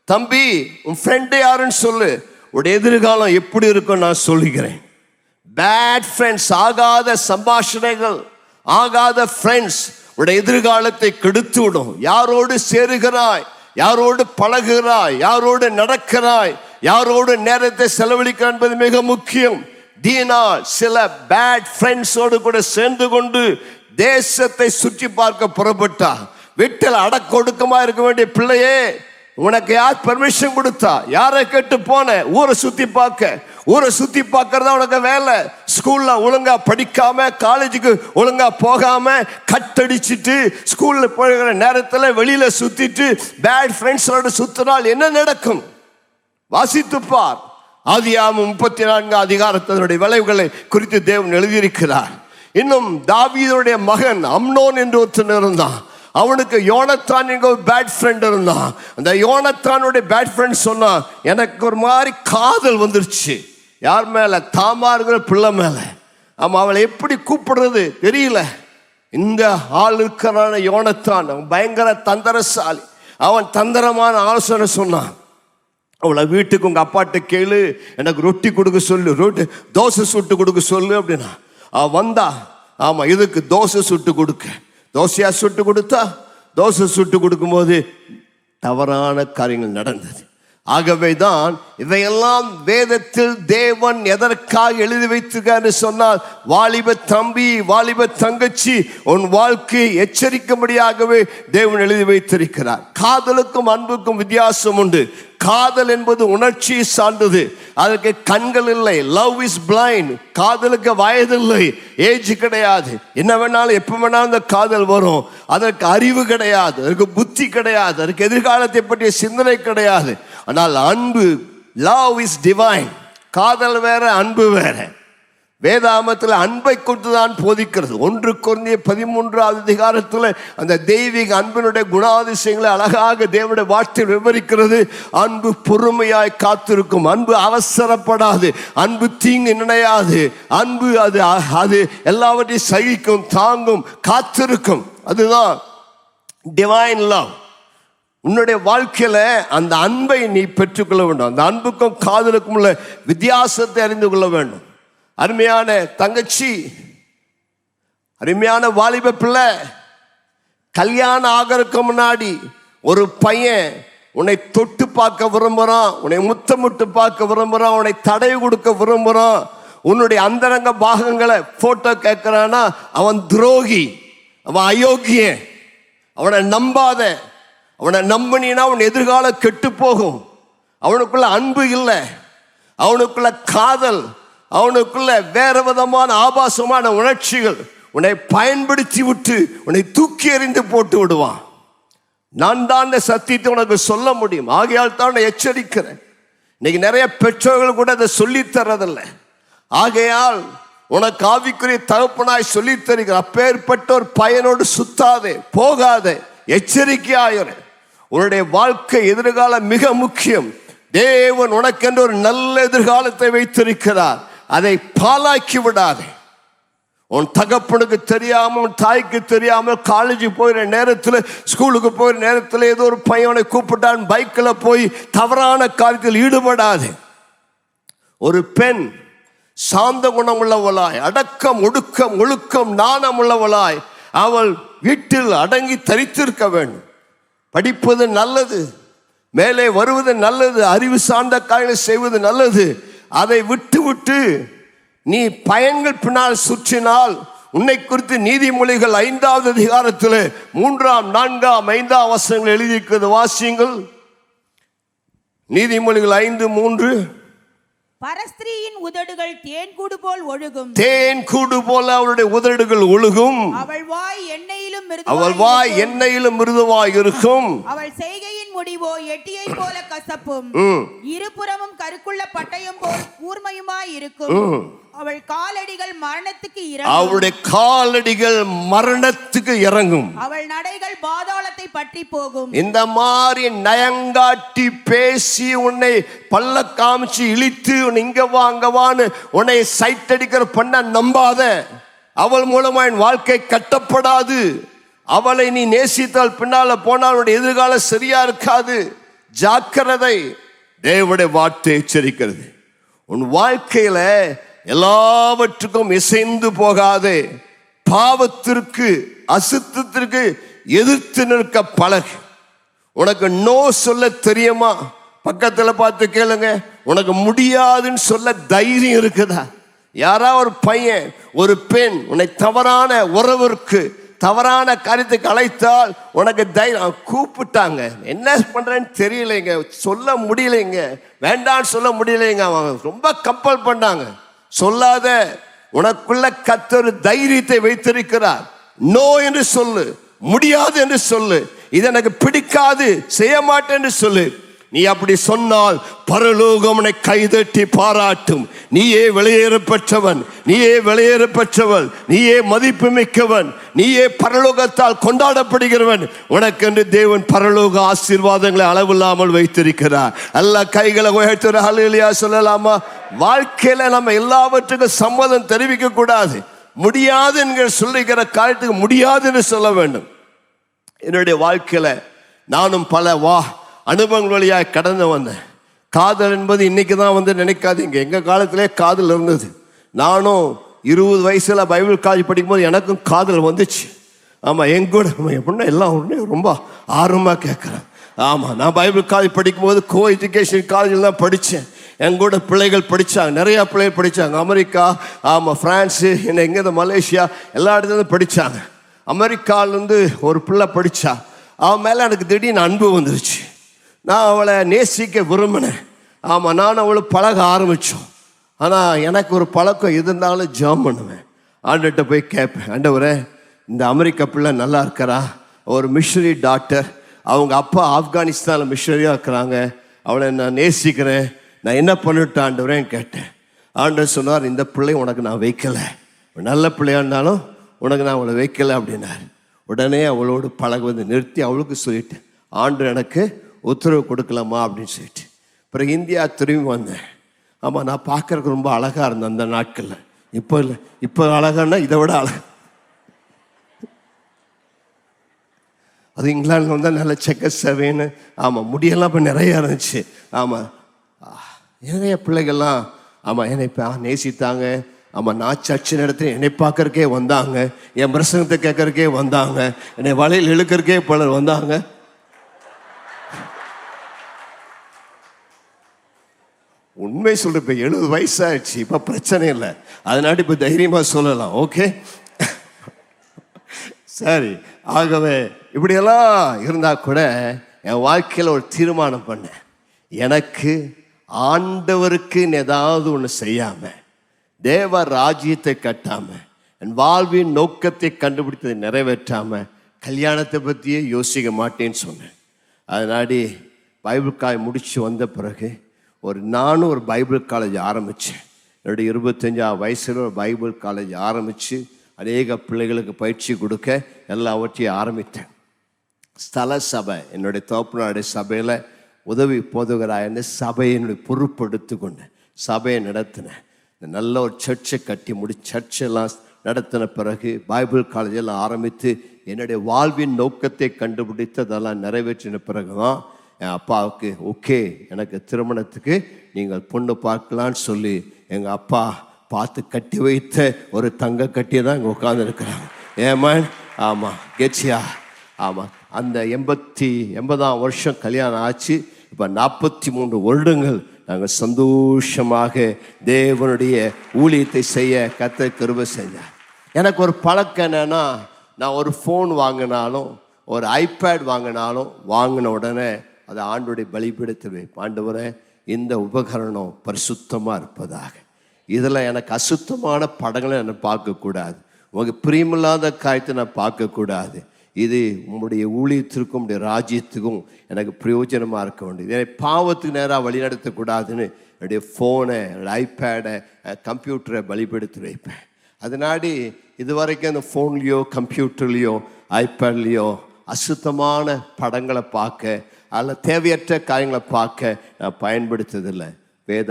தம்பி, உன் ஃப்ரெண்டு யாருன்னு சொல்லு. உடைய எதிர்காலம் எப்படி இருக்கும் நான் சொல்லுகிறேன். பேட் ஃப்ரெண்ட்ஸ், ஆகாத சம்பாஷணைகள், ஆகாத ஃப்ரெண்ட்ஸ் உடைய எதிர்காலத்தை கெடுத்து விடும். யாரோடு சேருகிறாய், யாரோடு பழகுகிறாய், யாரோடு நடக்கிறாய், யாரோடு நேரத்தை செலவழிக்க என்பது மிக முக்கியம். தீனாள் சில பேட் ஃப்ரெண்ட்ஸோடு கூட சேர்ந்து கொண்டு தேசத்தை சுற்றி பார்க்க புறப்பட்டா. வீட்டில் அடக்கொடுக்கமா இருக்க வேண்டிய பிள்ளையே, உனக்கு யார் பெர்மிஷன் கொடுத்தா? யாரை கேட்டு போன? ஊரை சுத்தி பார்க்க. ஊரை சுத்தி பார்க்கறதா உனக்கு வேலை. ஸ்கூல்ல ஒழுங்கா படிக்காம, காலேஜுக்கு ஒழுங்கா போகாம, கட்டடிச்சுட்டு ஸ்கூல்ல போகிற நேரத்தில் வெளியில சுத்திட்டு பேட் ஃப்ரெண்ட்ஸோட சுத்தினால் என்ன நடக்கும்? வாசித்துப்பார். ஆதியாகமம் 34 அதிகாரத்தினுடைய விளைவுகளை குறித்து தேவன் எழுதியிருக்கிறார். இன்னும் தாவீதுடைய மகன் அம்னோன் என்று ஒருத்தன் இருந்தான். அவனுக்கு யோனத்தான் என்கிற ஒரு பேட் ஃப்ரெண்ட் இருந்தான். அந்த யோனத்தானுடைய பேட் ஃப்ரெண்ட் சொன்னா, எனக்கு ஒரு மாதிரி காதல் வந்துருச்சு. யார் மேல? தாமார்ங்கிற பிள்ளை மேல. ஆமா, அவளை எப்படி கூப்பிடுறது தெரியல. இந்த ஆள் இருக்கிறான யோனத்தான், அவன் பயங்கர தந்திரசாலி. அவன் தந்திரமான ஆலோசனை சொன்னான். அவளை வீட்டுக்கு உங்க அப்பாட்ட கேளு, எனக்கு ரொட்டி கொடுக்க சொல்லு, தோசை சுட்டு கொடுக்க சொல்லு அப்படின்னா. அவன் வந்தா. ஆமா, இதுக்கு தோசை சுட்டு கொடுக்க. தோசையா சுட்டு கொடுத்தா. தோசை சுட்டு கொடுக்கும்போது தவறான காரியங்கள் நடந்தது. ஆகவே தான் இவையெல்லாம் வேதத்தில் தேவன் எதற்காக எழுதி வைத்திருக்காரு சொன்னால், வாலிப தம்பி, வாலிப தங்கச்சி, உன் வாழ்க்கையை எச்சரிக்கும்படியாகவே தேவன் எழுதி வைத்திருக்கிறார். காதலுக்கும் அன்புக்கும் வித்தியாசம் உண்டு. காதல் என்பது உணர்ச்சி சார்ந்தது. அதற்கு கண்கள் இல்லை. Love is blind. காதலுக்கு வயது இல்லை, ஏஜ் கிடையாது. என்ன வேணாலும் எப்ப வேணாலும் அந்த காதல் வரும். அதற்கு அறிவு கிடையாது, அதற்கு புத்தி கிடையாது, அதற்கு எதிர்காலத்தை பற்றிய சிந்தனை கிடையாது. ஆனால் அன்பு, லவ் இஸ் டிவைன். காதல் வேற, அன்பு வேற. வேதாமத்தில் அன்பை கொண்டுதான் போதிக்கிறது. 1 கொரிந்தியர் 13வது அதிகாரத்தில் அந்த தெய்வீக அன்பினுடைய குணாதிசயங்களை அழகாக தேவனுடைய வார்த்தை விவரிக்கிறது. அன்பு பொறுமையாய் காத்திருக்கும், அன்பு அவசரப்படாது, அன்பு தீங்கு நினையாது, அன்பு அது எல்லாவற்றையும் சகிக்கும், தாங்கும், காத்திருக்கும். அதுதான் டிவைன் லவ். உன்னுடைய வாழ்க்கையில அந்த அன்பை நீ பெற்றுக்கொள்ள வேண்டும். அந்த அன்புக்கும் காதலுக்கும் உள்ள வித்தியாசத்தை அறிந்து கொள்ள வேண்டும். அருமையான தங்கச்சி, அருமையான வாலிப பிள்ளை, கல்யாணம் ஆகிறதுக்கு முன்னாடி ஒரு பையன் உன்னை தொட்டு பார்க்க விரும்புறான், உன்னை முத்தமிட்டு பார்க்க விரும்புறான், உன்னை தடவி கொடுக்க விரும்புறான், உன்னுடைய அந்தரங்க பாகங்களை போட்டோ கேட்கிறானா, அவன் துரோகி, அவன் அயோக்கியன். அவனை நம்பாத. அவனை நம்பினா உன் எதிர்காலம் கெட்டு போகும். அவனுக்குள்ள அன்பு இல்லை, அவனுக்குள்ள காதல், அவனுக்குள்ள வேற விதமான ஆபாசமான உணர்ச்சிகள் உன்னை பயன்படுத்தி விட்டு உன்னை தூக்கி எறிந்து போட்டு விடுவான். நான் தான் இந்த சத்தியத்தை உனக்கு சொல்ல முடியும். ஆகையால் தான் நான் எச்சரிக்கிறேன். இன்னைக்கு நிறைய பெற்றோர்கள் கூட அதை சொல்லித் தரதில்லை. ஆகையால் உனக்கு ஆவிக்குரிய தகப்பனாய் சொல்லித் தருகிற அப்பேற்பட்ட ஒரு பையனோடு சுத்தாதே, போகாதே, எச்சரிக்கையாயிரு. உன்னுடைய வாழ்க்கை எதிர்காலம் மிக முக்கியம். தேவன் உனக்கென்று ஒரு நல்ல எதிர்காலத்தை வைத்திருக்கிறார். அதை பாழாக்கி விடாதே. உன் தகப்பனுக்கு தெரியாமல், உன் தாய்க்கு தெரியாமல் காலேஜ் போகிற நேரத்தில், ஸ்கூலுக்கு போகிற நேரத்தில் ஏதோ ஒரு பையனை கூப்பிட்டான், பைக்கில் போய் தவறான காரியத்தில் ஈடுபடாது. ஒரு பெண் சாந்த குணம் உள்ளவளாய், அடக்கம் ஒடுக்கம் ஒழுக்கம் நாணம் உள்ளவளாய் அவள் வீட்டில் அடங்கி தரித்திருக்க வேண்டும். படிப்பது நல்லது, மேலே வருவது நல்லது, அறிவு சார்ந்த காரியங்களை செய்வது நல்லது. அதை விட்டு விட்டு நீ பயன்கள் பின்னால் சுற்றினால் உன்னை குறித்து நீதிமொழிகள் 5வது அதிகாரத்தில் 3, 4, 5 வசனங்கள் எழுதியிருக்கிறது. வாசியுங்கள். நீதிமொழிகள் 5:3. பரஸ்திரீயின் உதடுகள் தேன்கூடு போல் ஒழுகும். தேன்கூடு போல அவளுடைய உதடுகள் ஒழுகும். அவள் வாய் எண்ணெயிலும் மிருதுவாய் இருக்கும். அவள் செய்கையின் முடிவோ எட்டியை போல கசப்பும், இருபுறமும் கருக்குள்ள பட்டயம் போல் கூர்மையுமாய் இருக்கும். அவள் காலடிகள் மரணத்துக்கு இறங்கும். அவளுடைய காலடிகள் மரணத்துக்கு இறங்கும். அவள் நடைகள் பாதாளத்தை பற்றி போகும். இந்த மாதிரி நயங்காட்டி பேசி உன்னை பல்ல காமிச்சு இழித்து இங்க வா அங்க வான்னு உன்னை சைட் அடிக்கிற பண்ண நம்பாத. அவள் மூலமா என் வாழ்க்கை கட்டப்படாது. அவளை நீ நேசித்தால் பின்னால போனால் உன்னுடைய எதிர்காலம் சரியா இருக்காது. ஜாக்கிரதை. தேவனுடைய வார்த்தை எச்சரிக்கிறது. உன் வாழ்க்கையில எல்லாவற்றுக்கும் இசைந்து போகாதே. பாவத்திற்கு அசுத்தத்திற்கு எதிர்த்து நிற்க பழகு. உனக்கு நோ சொல்ல தெரியுமா? பக்கத்துல பார்த்து கேளுங்க. உனக்கு முடியாதுன்னு சொல்ல தைரியம் இருக்குதா? யாராவது ஒரு பையன் ஒரு பெண் உன்னை தவறான உறவிற்கு தவறான காரியத்துக்கு அழைத்தால் உனக்கு தைரியம், கூப்பிட்டாங்க, என்ன பண்றேன்னு தெரியலைங்க, சொல்ல முடியலைங்க, வேண்டான்னு சொல்ல முடியலைங்க, அவங்க ரொம்ப கம்பல் பண்ணாங்க, சொல்லாத. உனக்குள்ள கர்த்தர் தைரியத்தை வைத்திருக்கிறார். நோ என்று சொல்லு, முடியாது என்று சொல்லு, இது எனக்கு பிடிக்காது, செய்ய மாட்டேன் என்று சொல்லு. நீ அப்படி சொன்னால் பரலோகம் உன்னை கைதட்டி பாராட்டும். நீயே வெளியேற பெற்றவன், நீயே வெளியேற பெற்றவன், நீயே மதிப்பு மிக்கவன், நீயே பரலோகத்தால் கொண்டாடப்படுகிறவன். உனக்கென்று தேவன் பரலோக ஆசீர்வாதங்களை அளவில்லாமல் வைத்திருக்கிறார். அல்ல கைகளை உயர்த்துற ஹல்லேலூயா சொல்லலாமா? வாழ்க்கையில நம்ம எல்லாவற்றுக்கும் சம்மதம் தெரிவிக்க கூடாது. முடியாது என்கிற சொல்லுகிற காரியத்துக்கு முடியாது என்று சொல்ல வேண்டும். என்னுடைய வாழ்க்கையில நானும் பல அனுபவங்கள் வழியாக கடந்து வந்தேன். காதல் என்பது இன்னைக்கு தான் வந்து நினைக்காதீங்க. எங்கள் காலத்திலே காதல் இருந்தது. நானும் 20 வயசில் பைபிள் காலேஜ் படிக்கும்போது எனக்கும் காதல் வந்துச்சு. ஆமாம், எங்கூட எப்படின்னா எல்லாம் உடனே ரொம்ப ஆர்வமாக கேட்குறேன். ஆமாம், நான் பைபிள் காலேஜ் படிக்கும்போது கோ எஜுகேஷன் காலேஜில் தான் படித்தேன். எங்கூட பிள்ளைகள் படித்தாங்க, நிறையா பிள்ளைகள் படித்தாங்க. அமெரிக்கா, ஆமாம், ஃப்ரான்ஸு, என்ன எங்கே மலேசியா, எல்லா இடத்துலேருந்து படித்தாங்க. அமெரிக்காவிலேருந்து ஒரு பிள்ளை படித்தா. அவன் மேலே எனக்கு திடீர்னு அன்பு வந்துருச்சு. நான் அவளை நேசிக்க விரும்பினேன். ஆமாம், நான் அவளை பழக ஆரம்பித்தோம். ஆனால் எனக்கு ஒரு பழக்கம் இருந்தாலும் ஜெபம் பண்ணுவேன். ஆண்டவர்கிட்ட போய் கேட்பேன், ஆண்டவரே இந்த அமெரிக்கா பிள்ளை நல்லா இருக்கிறா, ஒரு மிஷனரி டாக்டர், அவங்க அப்பா ஆப்கானிஸ்தானில் மிஷனரியாக இருக்கிறாங்க, அவளை நான் நேசிக்கிறேன், நான் என்ன பண்ணிட்டேன் ஆண்டவரேன்னு கேட்டேன். ஆண்டவர் சொன்னார், இந்த பிள்ளை உனக்கு நான் வைக்கலை, நல்ல பிள்ளையா இருந்தாலும் உனக்கு நான் அவளை வைக்கலை அப்படின்னார். உடனே அவளோடு பழகுவதை நிறுத்தி அவளுக்கு சொல்லிட்டேன், ஆண்டவர் எனக்கு உத்தரவு கொடுக்கலாமா அப்படின்னு சொல்லிட்டு. பிறகு இந்தியா திரும்பி வந்தேன். ஆமாம், நான் பார்க்கறதுக்கு ரொம்ப அழகாக இருந்தேன் அந்த நாட்களில். இப்போ இல்லை, இப்போ அழகானா இதை விட அழகு. அது இங்கிலாண்டில் வந்தால் நல்ல செக்க சேவைன்னு, ஆமாம், முடியெல்லாம் இப்போ நிறையா இருந்துச்சு. ஆமாம், நிறைய பிள்ளைகள்லாம் ஆமாம் என்னை நேசித்தாங்க. ஆமாம், நான் சர்ச்சு நடத்தி என்னை பார்க்கறக்கே வந்தாங்க, என் பிரசங்கத்தை கேட்கறக்கே வந்தாங்க, என்னை வலையில் இழுக்கிறக்கே பலர் வந்தாங்க. உண்மை சொல்ற, இப்போ 70 வயசாகிடுச்சு, இப்போ பிரச்சனை இல்லை, அதனால இப்போ தைரியமாக சொல்லலாம். ஓகே, சரி. ஆகவே இப்படியெல்லாம் இருந்தால் கூட என் வாழ்க்கையில் ஒரு தீர்மானம் பண்ணேன், எனக்கு ஆண்டவருக்கு ஏதாவது ஒன்று செய்யாமல் தேவ ராஜ்யத்தை கட்டாம, என் வாழ்வின் நோக்கத்தை கண்டுபிடித்ததை நிறைவேற்றாம கல்யாணத்தை பற்றியே யோசிக்க மாட்டேன்னு சொன்னேன். அதனாடி பைபிள் காலேஜ் முடிச்சு வந்த பிறகு நானும் ஒரு பைபிள் காலேஜ் ஆரம்பித்தேன். என்னுடைய 25 வயசில் ஒரு பைபிள் காலேஜ் ஆரம்பித்து அநேக பிள்ளைகளுக்கு பயிற்சி கொடுக்க எல்லாவற்றையும் ஆரம்பித்தேன். ஸ்தல சபை, என்னுடைய தோப்பனுடைய சபையில் உதவி போதுகிறாய் சபையை என்னுடைய பொறுப்படுத்து கொண்டேன். சபையை நடத்தினேன். நல்ல ஒரு சர்ச்சை கட்டி சர்ச்செல்லாம் நடத்தின பிறகு பைபிள் காலேஜெல்லாம் ஆரம்பித்து என்னுடைய வாழ்வின் நோக்கத்தை கண்டுபிடித்து அதெல்லாம் நிறைவேற்றின பிறகு தான் என் அப்பாவுக்கு ஓகே, எனக்கு திருமணத்துக்கு நீங்கள் பொண்ணு பார்க்கலான்னு சொல்லி எங்கள் அப்பா பார்த்து கட்டி வைத்த ஒரு தங்க கட்டியை தான் இங்கே உட்காந்துருக்குறாங்க. ஏமான் ஆமாம் கெச்சியா ஆமாம். அந்த 80ஆம் வருஷம் கல்யாணம் ஆச்சு. இப்போ 43 வருடங்கள் நாங்கள் சந்தோஷமாக தேவனுடைய ஊழியத்தை செய்ய கர்த்தர் கிருபை செஞ்சார். எனக்கு ஒரு பழக்கம் என்னன்னா, நான் ஒரு ஃபோன் வாங்கினாலும் ஒரு ஐபேட் வாங்கினாலும் வாங்கின உடனே அதை ஆண்டோடைய பலிபீடத்தில் வைப்பேன். ஆண்டவரே, இந்த உபகரணம் பரிசுத்தமாக இருப்பதாக. இதில் எனக்கு அசுத்தமான படங்களை நான் பார்க்கக்கூடாது. உங்களுக்கு பிரியமில்லாத காரியத்தை நான் பார்க்கக்கூடாது. இது உங்களுடைய ஊழியத்திற்கும் உங்களுடைய ராஜ்யத்துக்கும் எனக்கு பிரயோஜனமாக இருக்க வேண்டியது. என்னை பாவத்துக்கு நேராக வழிநடத்தக்கூடாதுன்னு என்னுடைய ஃபோனை, ஐபேடை, கம்ப்யூட்டரை பலிபீடத்து வைப்பேன். அதனாடி இதுவரைக்கும் அந்த ஃபோன்லேயோ கம்ப்யூட்டர்லேயோ ஐபேட்லேயோ அசுத்தமான படங்களை பார்க்க அதில் தேவையற்ற காரியங்களை பார்க்க நான் பயன்படுத்துறதில்லை. வேத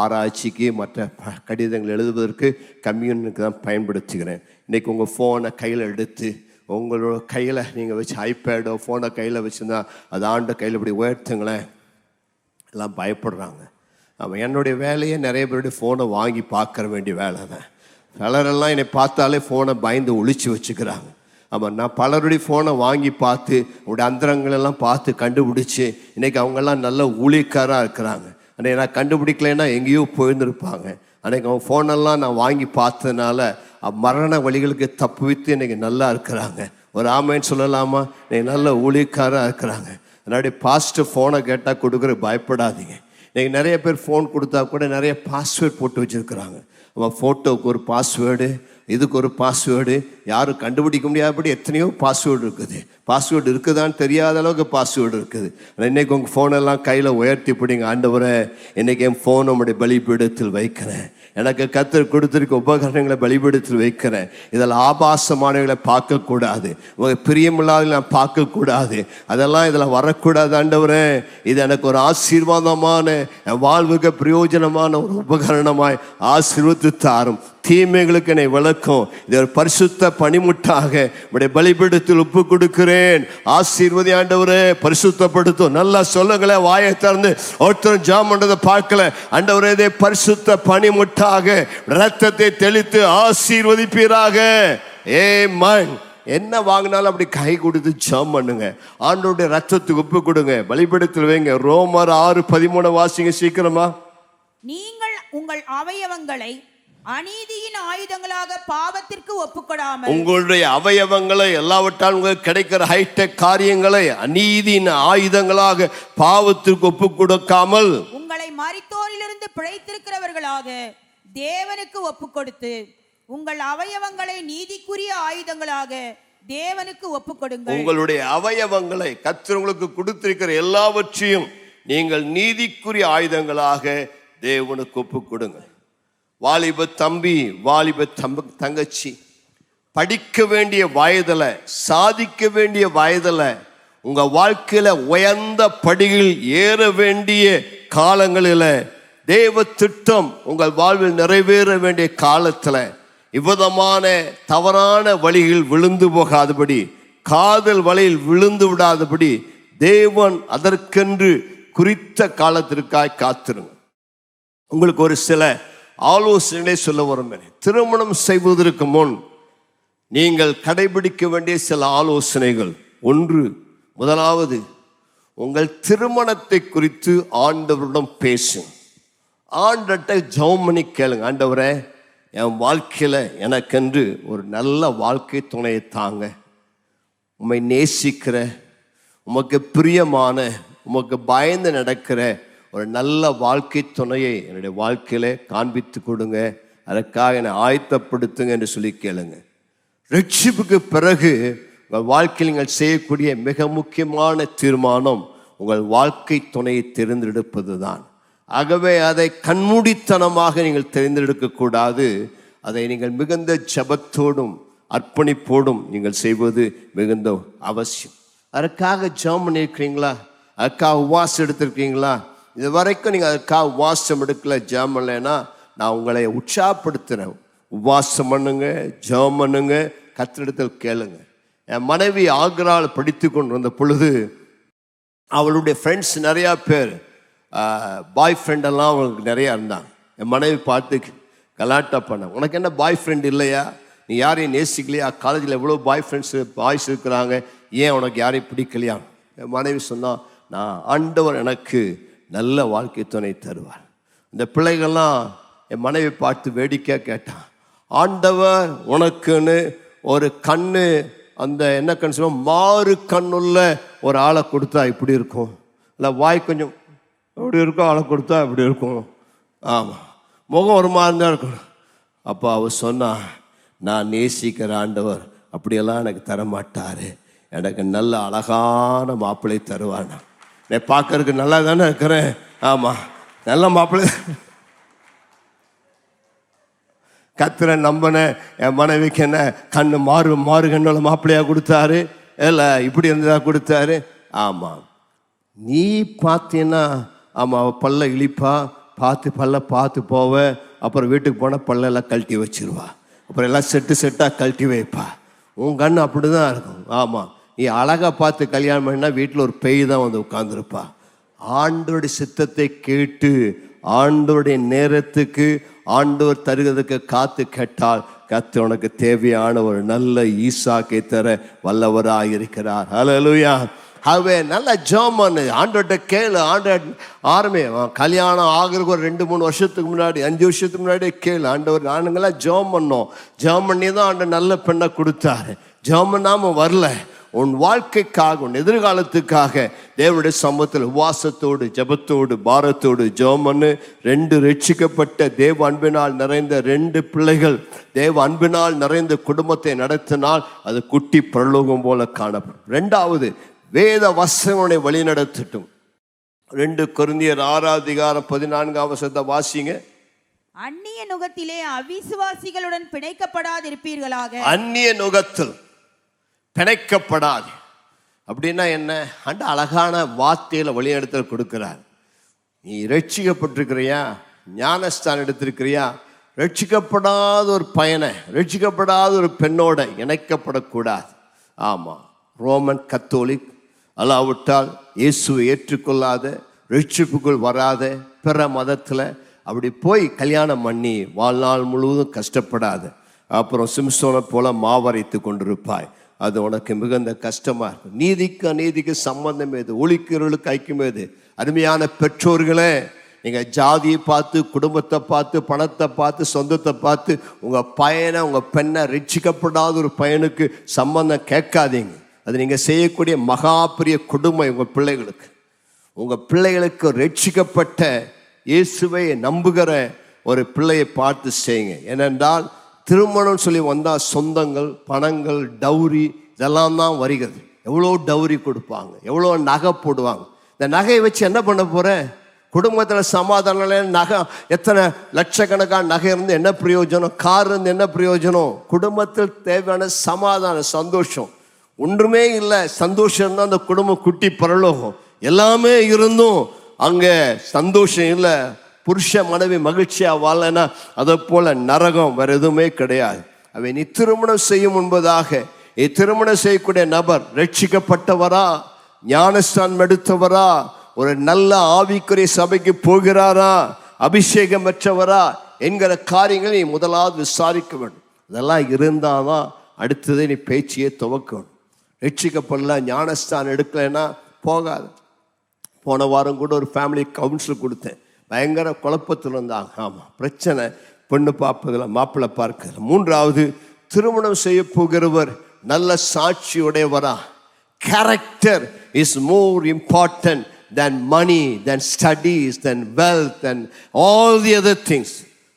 ஆராய்ச்சிக்கு மற்ற கடிதங்கள் எழுதுவதற்கு கம்யூனுக்கு தான் பயன்படுத்துகிறேன். இன்றைக்கி உங்கள் ஃபோனை கையில் எடுத்து உங்களோட கையில் நீங்கள் வச்சு ஐபேடோ ஃபோனை கையில் வச்சுருந்தா அது ஆண்ட கையில் இப்படி உயர்த்துங்களேன், எல்லாம் பயப்படுறாங்க. ஆமாம், என்னுடைய வேலையே நிறைய பேருடைய ஃபோனை வாங்கி பார்க்குற வேண்டிய வேலை தான். பலரெல்லாம் என்னை பார்த்தாலே ஃபோனை பயந்து ஒழிச்சு வச்சுக்கிறாங்க. ஆமாம், நான் பலருடைய ஃபோனை வாங்கி பார்த்து உங்களுடைய அந்தரங்களெல்லாம் பார்த்து கண்டுபிடிச்சி இன்றைக்கி அவங்கெல்லாம் நல்ல ஊழியக்காராக இருக்கிறாங்க. அன்றைக்கி நான் கண்டுபிடிக்கலைன்னா எங்கேயோ போயிருந்துருப்பாங்க. அன்றைக்கி அவங்க ஃபோனெல்லாம் நான் வாங்கி பார்த்ததுனால மரண வழிகளுக்கு தப்பு வைத்து இன்றைக்கி நல்லா இருக்கிறாங்க. ஒரு ஆமைன்னு சொல்லலாமா? இன்றைக்கி நல்ல ஊழியக்காராக இருக்கிறாங்க. அதனாடி பாஸ்ட்டு ஃபோனை கேட்டால் கொடுக்குற பயப்படாதீங்க. இன்றைக்கி நிறைய பேர் ஃபோன் கொடுத்தா கூட நிறைய பாஸ்வேர்டு போட்டு வச்சுருக்குறாங்க. அவன் ஃபோட்டோவுக்கு ஒரு பாஸ்வேர்டு, இதுக்கு ஒரு பாஸ்வேர்டு, யாரும் கண்டுபிடிக்க முடியாதபடி எத்தனையோ பாஸ்வேர்டு இருக்குது. பாஸ்வேர்டு இருக்குதான்னு தெரியாத அளவுக்கு பாஸ்வேர்டு இருக்குது. இன்றைக்கி உங்கள் ஃபோனெல்லாம் கையில் உயர்த்தி பிடிங்க. ஆண்டவரே, இன்றைக்கி என் ஃபோன் உங்களுடைய பலிபீடத்தில் வைக்கிறேன். எனக்கு கர்த்தர் கொடுத்திருக்க உபகரணங்களை பலிபீடத்தில் வைக்கிறேன். இதில் ஆபாசமானவர்களை பார்க்கக்கூடாது, உங்கள் பிரியமில்லாத நான் பார்க்கக்கூடாது, அதெல்லாம் இதில் வரக்கூடாது. ஆண்டவரே, இது எனக்கு ஒரு ஆசீர்வாதமான என் வாழ்வுக்கு பிரயோஜனமான ஒரு உபகரணமாய் ஆசீர்வதித்து தாரும். தீமைகளுக்கு என்னை விளக்கும். இது ஒரு பரிசுத்த பணிமுட்டாக உடைய பலிபீடத்தில் ஒப்பு கொடுக்கிறேன். ஆசீர்வதி ஆண்டவரே, பரிசுத்தப்படுத்தும். நல்லா சொல்லுங்களேன், வாயை திறந்து. ஒருத்தரும் ஜாம் பண்றதை பார்க்கல. ஆண்டவரே, இதை பரிசுத்த பணிமுட்டாக ரத்தத்தை தெளித்து ஆசீர்வதிப்பீராக. ஆமென். என்ன வாங்கினாலும் அப்படி கை கொடுத்து ஜாம் பண்ணுங்க. ஆண்டவருடைய ரத்தத்துக்கு ஒப்பு கொடுங்க, பலிபீடத்தில் வைங்க. ரோமர் 6:13 வாசிங்க சீக்கிரமா. நீங்கள் உங்கள் அவயவங்களை அநீதியின் ஆயுதங்களாக பாவத்திற்கு ஒப்புக்கொடாமல், உங்களுடைய அவயவங்களை எல்லாவற்றால் உங்களுக்கு கிடைக்கிற ஹைடெக் காரியங்களை அநீதியின் ஆயுதங்களாக பாவத்திற்கு ஒப்பு கொடுக்காமல், உங்களை மரித்தோரிலிருந்து பிழைத்திருக்கிறவர்களாக தேவனுக்கு ஒப்பு கொடுத்து உங்கள் அவயவங்களை நீதிக்குரிய ஆயுதங்களாக தேவனுக்கு ஒப்பு கொடுங்கள். உங்களுடைய அவயவங்களை கர்த்தர் உங்களுக்கு கொடுத்திருக்கிற எல்லாவற்றையும் நீங்கள் நீதிக்குரிய ஆயுதங்களாக தேவனுக்கு ஒப்பு கொடுங்கள். வாலிப தம்பி, வாலிப தங்கச்சி, படிக்க வேண்டிய வயதில், சாதிக்க வேண்டிய வயதில், உங்க வாழ்க்கையில உயர்ந்த படியில் ஏற வேண்டிய காலங்களில், தேவ திட்டம் உங்கள் வாழ்வில் நிறைவேற வேண்டிய காலத்தில் இவ்விதமான தவறான வழியில் விழுந்து போகாதபடி, காதல் வலையில் விழுந்து விடாதபடி தேவன் அதற்கென்று குறித்த காலத்திற்காய் காத்திருங்க. உங்களுக்கு ஒரு சில ஆலோசனை சொல்ல விரும்புகிறேன். திருமணம் செய்வதற்கு முன் நீங்கள் கடைபிடிக்க வேண்டிய சில ஆலோசனைகள். முதலாவது, உங்கள் திருமணத்தை குறித்து ஆண்டவரிடம் பேசுங்க. ஆண்டவர்கிட்ட ஜெபம் பண்ணி கேளுங்க. ஆண்டவரே, என் வாழ்க்கையில் எனக்கென்று ஒரு நல்ல வாழ்க்கை துணையை தாங்க. உம்மை நேசிக்கிற, உமக்கு பிரியமான, உமக்கு பயந்து நடக்கிற ஒரு நல்ல வாழ்க்கை துணையை என்னுடைய வாழ்க்கையில காண்பித்து கொடுங்க. அதற்காக என்னை ஆயத்தப்படுத்துங்க என்று சொல்லி கேளுங்க. ரட்சிப்புக்கு பிறகு உங்கள் வாழ்க்கையில் நீங்கள் செய்யக்கூடிய மிக முக்கியமான தீர்மானம் உங்கள் வாழ்க்கை துணையை தேர்ந்தெடுப்பது தான். ஆகவே அதை கண்மூடித்தனமாக நீங்கள் தேர்ந்தெடுக்கக்கூடாது. அதை நீங்கள் மிகுந்த ஜபத்தோடும் அர்ப்பணிப்போடும் நீங்கள் செய்வது மிகுந்த அவசியம். அதற்காக ஜெபம் பண்ணியிருக்கிறீங்களா? அதுக்காக உபவாசம் எடுத்திருக்கீங்களா? இது வரைக்கும் நீங்கள் அதுக்காக உபவாசம் எடுக்கல, ஜெபம் இல்லைன்னா நான் உங்களை உற்சாகப்படுத்துகிறேன். உபவாசம் பண்ணுங்க, ஜெபம் பண்ணுங்க, கர்த்தரிடத்தில் கேளுங்க. என் மனைவி ஆக்ராவில் படித்து கொண்டு வந்த பொழுது அவளுடைய ஃப்ரெண்ட்ஸ் நிறையா பேர், பாய் ஃப்ரெண்டெல்லாம் அவங்களுக்கு நிறையா இருந்தாங்க. என் மனைவி பார்த்து கலாட்டா பண்ண, உனக்கு என்ன பாய் ஃப்ரெண்ட் இல்லையா? நீ யாரையும் நேசிக்கலையா? காலேஜில் எவ்வளோ பாய்ஸ் இருக்கிறாங்க, ஏன் உனக்கு யாரையும் பிடிக்கலையா? என் மனைவி சொன்னால், நான் ஆண்டவர் எனக்கு நல்ல வாழ்க்கை துணை தருவார். இந்த பிள்ளைகள்லாம் என் மனைவி பார்த்து வேடிக்கையாக கேட்டான், ஆண்டவர் உனக்குன்னு ஒரு கண்ணு, அந்த என்ன கண் சொல்லுவோம், மாறு கண்ணுள்ள ஒரு ஆளை கொடுத்தா இப்படி இருக்கும், இல்லை வாய் கொஞ்சம் இப்படி இருக்கும், ஆளை கொடுத்தா இப்படி இருக்கும், ஆமாம் முகம் ஒரு மாதிரி தான் இருக்கணும். அப்போ அவர் சொன்னா, நான் நேசிக்கிற ஆண்டவர் அப்படியெல்லாம் எனக்கு தரமாட்டார், எனக்கு நல்ல அழகான மாப்பிள்ளை தருவானா. நான் பார்க்கறதுக்கு நல்லா தானே இருக்கிறேன், ஆமாம் நல்ல மாப்பிள்ளை கத்திர நம்பினேன். என் மனைவிக்கு என்ன கண்ணு மாறு கண்ணுள்ள மாப்பிள்ளையா கொடுத்தாரு, இல்லை இப்படி இருந்ததா கொடுத்தாரு. ஆமாம் நீ பார்த்தீங்கன்னா, ஆமாம் அவள் பல்ல இழிப்பா, பார்த்து போவ, அப்புறம் வீட்டுக்கு போனால் பல்லெல்லாம் கழட்டி வச்சிருவா, அப்புறம் எல்லாம் செட்டாக கழட்டி வைப்பா. உன் கண்ணு அப்படி தான் இருக்கும். ஆமாம் நீ அழகாக பார்த்து கல்யாணம் பண்ணினா வீட்டில் ஒரு பேய் தான் வந்து உட்காந்துருப்பா. ஆண்டவருடைய சித்தத்தை கேட்டு ஆண்டவருடைய நேரத்துக்கு ஆண்டவர் தருகிறதுக்கு காத்து கேட்டால் கர்த்தர் உனக்கு தேவையான ஒரு நல்ல ஈசாக்கை தர வல்லவராக இருக்கிறார். ஹல்லேலூயா. ஆகவே நல்ல ஜெபம் பண்ணு, ஆண்டவர்கிட்ட கேளு. ஆண்டவர் ஆரம்பி கல்யாணம் ஆகிறதுக்கு ஒரு 2-3 வருஷத்துக்கு முன்னாடி, 5 வருஷத்துக்கு முன்னாடியே கேளு. ஆண்டவர் நானுங்கெல்லாம் ஜெபம் பண்ணோம், ஜெபம் பண்ணி தான் ஆண்டவர் நல்ல பெண்ணை கொடுத்தாரு. ஜெபம் பண்ணாமல் வரல. உன் வாழ்க்கைக்காக, உன் எதிர்காலத்துக்காக தேவனுடைய சமூகத்தில் உபவாசத்தோடு ஜெபத்தோடு பாரத்தோடு ஜெபம் பண்ணு. 2 ரட்சிக்கப்பட்ட தேவ அன்பினால் நிறைந்த 2 பிள்ளைகள் தேவ அன்பினால் நிறைந்த குடும்பத்தை நடத்தினால் அது குட்டி பரலோகம் போல காணப்படும். 2வது வேத வசனங்களை வழி நடத்தட்டும். 2 கொரிந்தியர் 6:14 வாசிங்க. அந்நிய நுகத்திலே அவிசுவாசிகளுடன் பிணைக்கப்படாதிருப்பீர்களாக. அந்நிய நுகத்தில் பிணைக்கப்படாது அப்படின்னா என்ன? அந்த அழகான வார்த்தையில வழிநடத்தல் கொடுக்கிறார். நீ ரட்சிக்கப்பட்டிருக்கிறியா? ஞானஸ்தானம் எடுத்திருக்கிறியா? ரட்சிக்கப்படாத ஒரு பையனை, ரட்சிக்கப்படாத ஒரு பெண்ணோட இணைக்கப்படக்கூடாது. ஆமாம் ரோமன் கத்தோலிக் அல்லாவிட்டால் இயேசுவை ஏற்றுக்கொள்ளாத, ரட்சிப்புக்குள் வராத பிற மதத்தில் அப்படி போய் கல்யாணம் பண்ணி வாழ்நாள் முழுவதும் கஷ்டப்படாத. அப்புறம் சிம்சோனை போல மாவரைத்து கொண்டிருப்பாய். அது உனக்கு மிகுந்த கஷ்டமாக இருக்கும். நீதிக்கு அநீதிக்கு சம்பந்தம் ஏது? ஒளிக்கிறவர்களுக்கு ஐக்கியம் ஏது? அருமையான பெற்றோர்களே, நீங்கள் ஜாதியை பார்த்து, குடும்பத்தை பார்த்து, பணத்தை பார்த்து, சொந்தத்தை பார்த்து உங்கள் பையனை, உங்கள் பெண்ணை, ரட்சிக்கப்படாத ஒரு பையனுக்கு சம்பந்தம் கேட்காதீங்க. அது நீங்கள் செய்யக்கூடிய மகா பெரிய கொடுமை உங்கள் பிள்ளைகளுக்கு. உங்கள் பிள்ளைகளுக்கு ரட்சிக்கப்பட்ட இயேசுவை நம்புகிற ஒரு பிள்ளையை பார்த்து செய்யுங்க. ஏனென்றால் திருமணம் சொல்லி வந்தால் சொந்தங்கள், பணங்கள், டவுரி இதெல்லாம் தான் வருகிறது. எவ்வளோ டவுரி கொடுப்பாங்க, எவ்வளோ நகை போடுவாங்க. இந்த நகையை வச்சு என்ன பண்ண போகிறேன்? குடும்பத்தில் சமாதானம் நகை, எத்தனை லட்சக்கணக்கான நகை இருந்து என்ன பிரயோஜனம்? கார் இருந்து என்ன பிரயோஜனம்? குடும்பத்தில் தேவையான சமாதானம், சந்தோஷம் ஒன்றுமே இல்லை. சந்தோஷம் தான் அந்த குடும்பம் குட்டி பரலோகம். எல்லாமே இருந்தும் அங்கே சந்தோஷம் இல்லை, புருஷ மனைவி மகிழ்ச்சியா வாழனா அதை போல நரகம் வேற எதுவுமே கிடையாது. அவை நீ திருமணம் செய்யும் முன்பதாக திருமணம் செய்யக்கூடிய நபர் ரட்சிக்கப்பட்டவரா, ஞானஸ்தானம் எடுத்தவரா, ஒரு நல்ல ஆவிக்குரிய சபைக்கு போகிறாரா, அபிஷேகம் பெற்றவரா என்கிற காரியங்களை நீ முதலாவது விசாரிக்க வேண்டும். இதெல்லாம் இருந்தாதான் அடுத்ததை நீ பேச்சியே துவக்கணும். ரட்சிக்கப்படல, ஞானஸ்தானம் எடுக்கலைன்னா போகாது. போன வாரம் கூட ஒரு ஃபேமிலி கவுன்சில் கொடுத்தேன். பயங்கர குழப்பத்தில் இருந்தாங்க. ஆமாம் பிரச்சனை, பெண்ணு பார்ப்பதில், மாப்பிள்ளை பார்க்கல. 3வது திருமணம் செய்ய போகிறவர் நல்ல சாட்சியுடையவரா. Character is more important than money, than studies, than wealth and all the other things.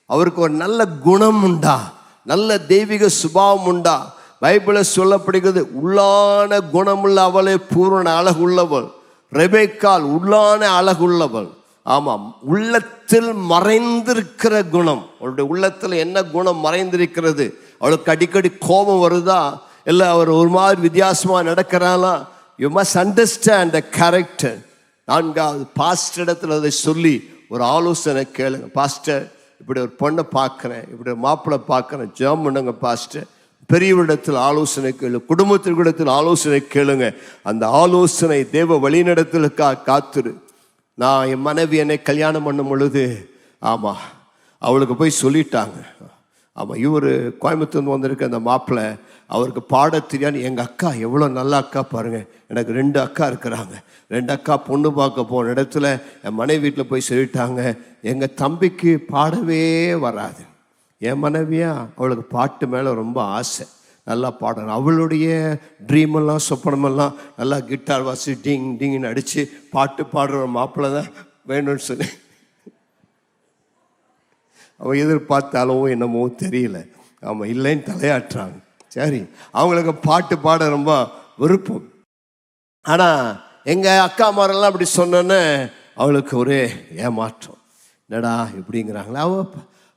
அவருக்கு ஒரு நல்ல குணம் உண்டா, நல்ல தெய்வீக சுபாவம் உண்டா. பைபிளில் சொல்லப்படுகிறது, உள்ளான குணமுள்ள அவளே பூரண அழகுள்ளவள். ரெபேக்காள் உள்ளான அழகுள்ளவள். ஆமாம், உள்ளத்தில் மறைந்திருக்கிற குணம். அவளுடைய உள்ளத்தில் என்ன குணம் மறைந்திருக்கிறது? அவளுக்கு அடிக்கடி கோபம் வருதா, இல்லை அவர் ஒரு மாதிரி வித்தியாசமாக நடக்கிறாளா? You must understand the character. நான்காவது, பாஸ்டர் இடத்துல அதை சொல்லி ஒரு ஆலோசனை கேளுங்க. பாஸ்டர், இப்படி ஒரு பொண்ணை பார்க்குறேன், இப்படி ஒரு மாப்பிள்ளை பார்க்குறேன், ஜெபம் பண்ணுங்க பாஸ்டர். பெரியவரிடத்தில் ஆலோசனை கேளு, குடும்பத்திற்கிடத்தில் ஆலோசனை கேளுங்க. அந்த ஆலோசனை தேவ வழிநடத்தலுக்காக காத்துரு. நான் என் மனைவி என்னை கல்யாணம் பண்ணும் பொழுது, ஆமாம், அவளுக்கு போய் சொல்லிட்டாங்க. ஆமாம், இவர் கோயம்புத்தூர் வந்திருக்க அந்த மாப்பிள்ளை, அவருக்கு பாட தெரியாது. எங்கள் அக்கா எவ்வளோ நல்ல அக்கா பாருங்கள், எனக்கு 2 அக்கா இருக்கிறாங்க. 2 அக்கா பொண்ணு பார்க்க போன இடத்துல என் மனைவி வீட்டில் போய் சொல்லிட்டாங்க, எங்கள் தம்பிக்கு பாடவே வராது. என் மனைவியா, அவளுக்கு பாட்டு மேலே ரொம்ப ஆசை, நல்லா பாடணும். அவளுடைய ட்ரீமெல்லாம் சொப்பனமெல்லாம் நல்லா கிட்டார் வாசி டிங் டிங்னு அடித்து பாட்டு பாடுற ஒரு மாப்பிள்ளை தான் வேணும்னு சொல்லி அவன் எதிர்பார்த்தாலோ என்னமோ தெரியல. ஆமாம், இல்லைன்னு தலையாட்டுறாங்க. சரி, அவங்களுக்கு பாட்டு பாட ரொம்ப விருப்பம். ஆனால் எங்கள் அக்கா மாரெல்லாம் அப்படி சொன்னோன்னே அவளுக்கு ஒரே ஏமாற்றம். என்னடா இப்படிங்கிறாங்களே.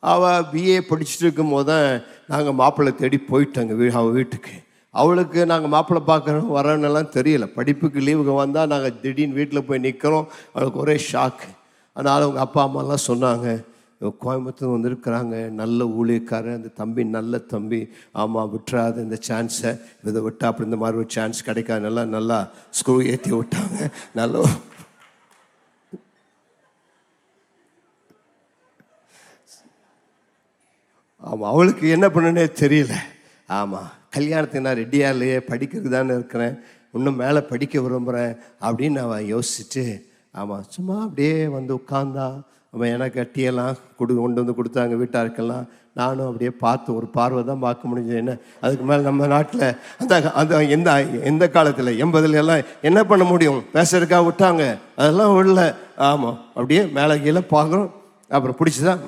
அவள் பிஏ படிச்சுட்டு இருக்கும் போது தான் நாங்கள் மாப்பிள்ளை தேடி போயிட்டோங்க அவள் வீட்டுக்கு. அவளுக்கு நாங்கள் மாப்பிள்ளை பார்க்குறோம் வரோன்னெல்லாம் தெரியல. படிப்புக்கு லீவுக்கு வந்தால் நாங்கள் திடீர்னு வீட்டில் போய் நிற்கிறோம். அவளுக்கு ஒரே ஷாக்கு. அதனால் அவங்க அப்பா அம்மாலாம் சொன்னாங்க, கோயம்புத்தூர் வந்திருக்கிறாங்க, நல்ல ஊழியக்காரன், அந்த தம்பி நல்ல தம்பி, ஆமாம் விட்டுறாது இந்த சான்ஸை, இதை விட்டா அப்படி இந்த மாதிரி ஒரு சான்ஸ் கிடைக்காது, நல்லா ஸ்கூல் ஏற்றி விட்டாங்க. நல்ல ஆமாம், அவளுக்கு என்ன பண்ணுன்னே தெரியல. ஆமாம், கல்யாணத்துக்கு நான் ரெடியாக இல்லையே, படிக்கிறதுக்கு தானே இருக்கிறேன், இன்னும் மேலே படிக்க விரும்புகிறேன் அப்படின்னு அவன் யோசிச்சுட்டு, ஆமாம் சும்மா அப்படியே வந்து உட்காந்தா. அவன் எனக்கு டீயெல்லாம் கொண்டு வந்து கொடுத்தாங்க வீட்டாருக்கெல்லாம். நானும் அப்படியே பார்த்து ஒரு பார்வை தான் பார்க்க முடிஞ்சது. என்ன அதுக்கு மேலே நம்ம நாட்டில் அந்த எந்த காலத்தில் 80 எல்லாம் என்ன பண்ண முடியும், பேசுறதுக்காக விட்டாங்க, அதெல்லாம் விடல. ஆமாம், அப்படியே மேலே கீழே பார்க்குறோம். அப்புறம் பிடிச்சிதான்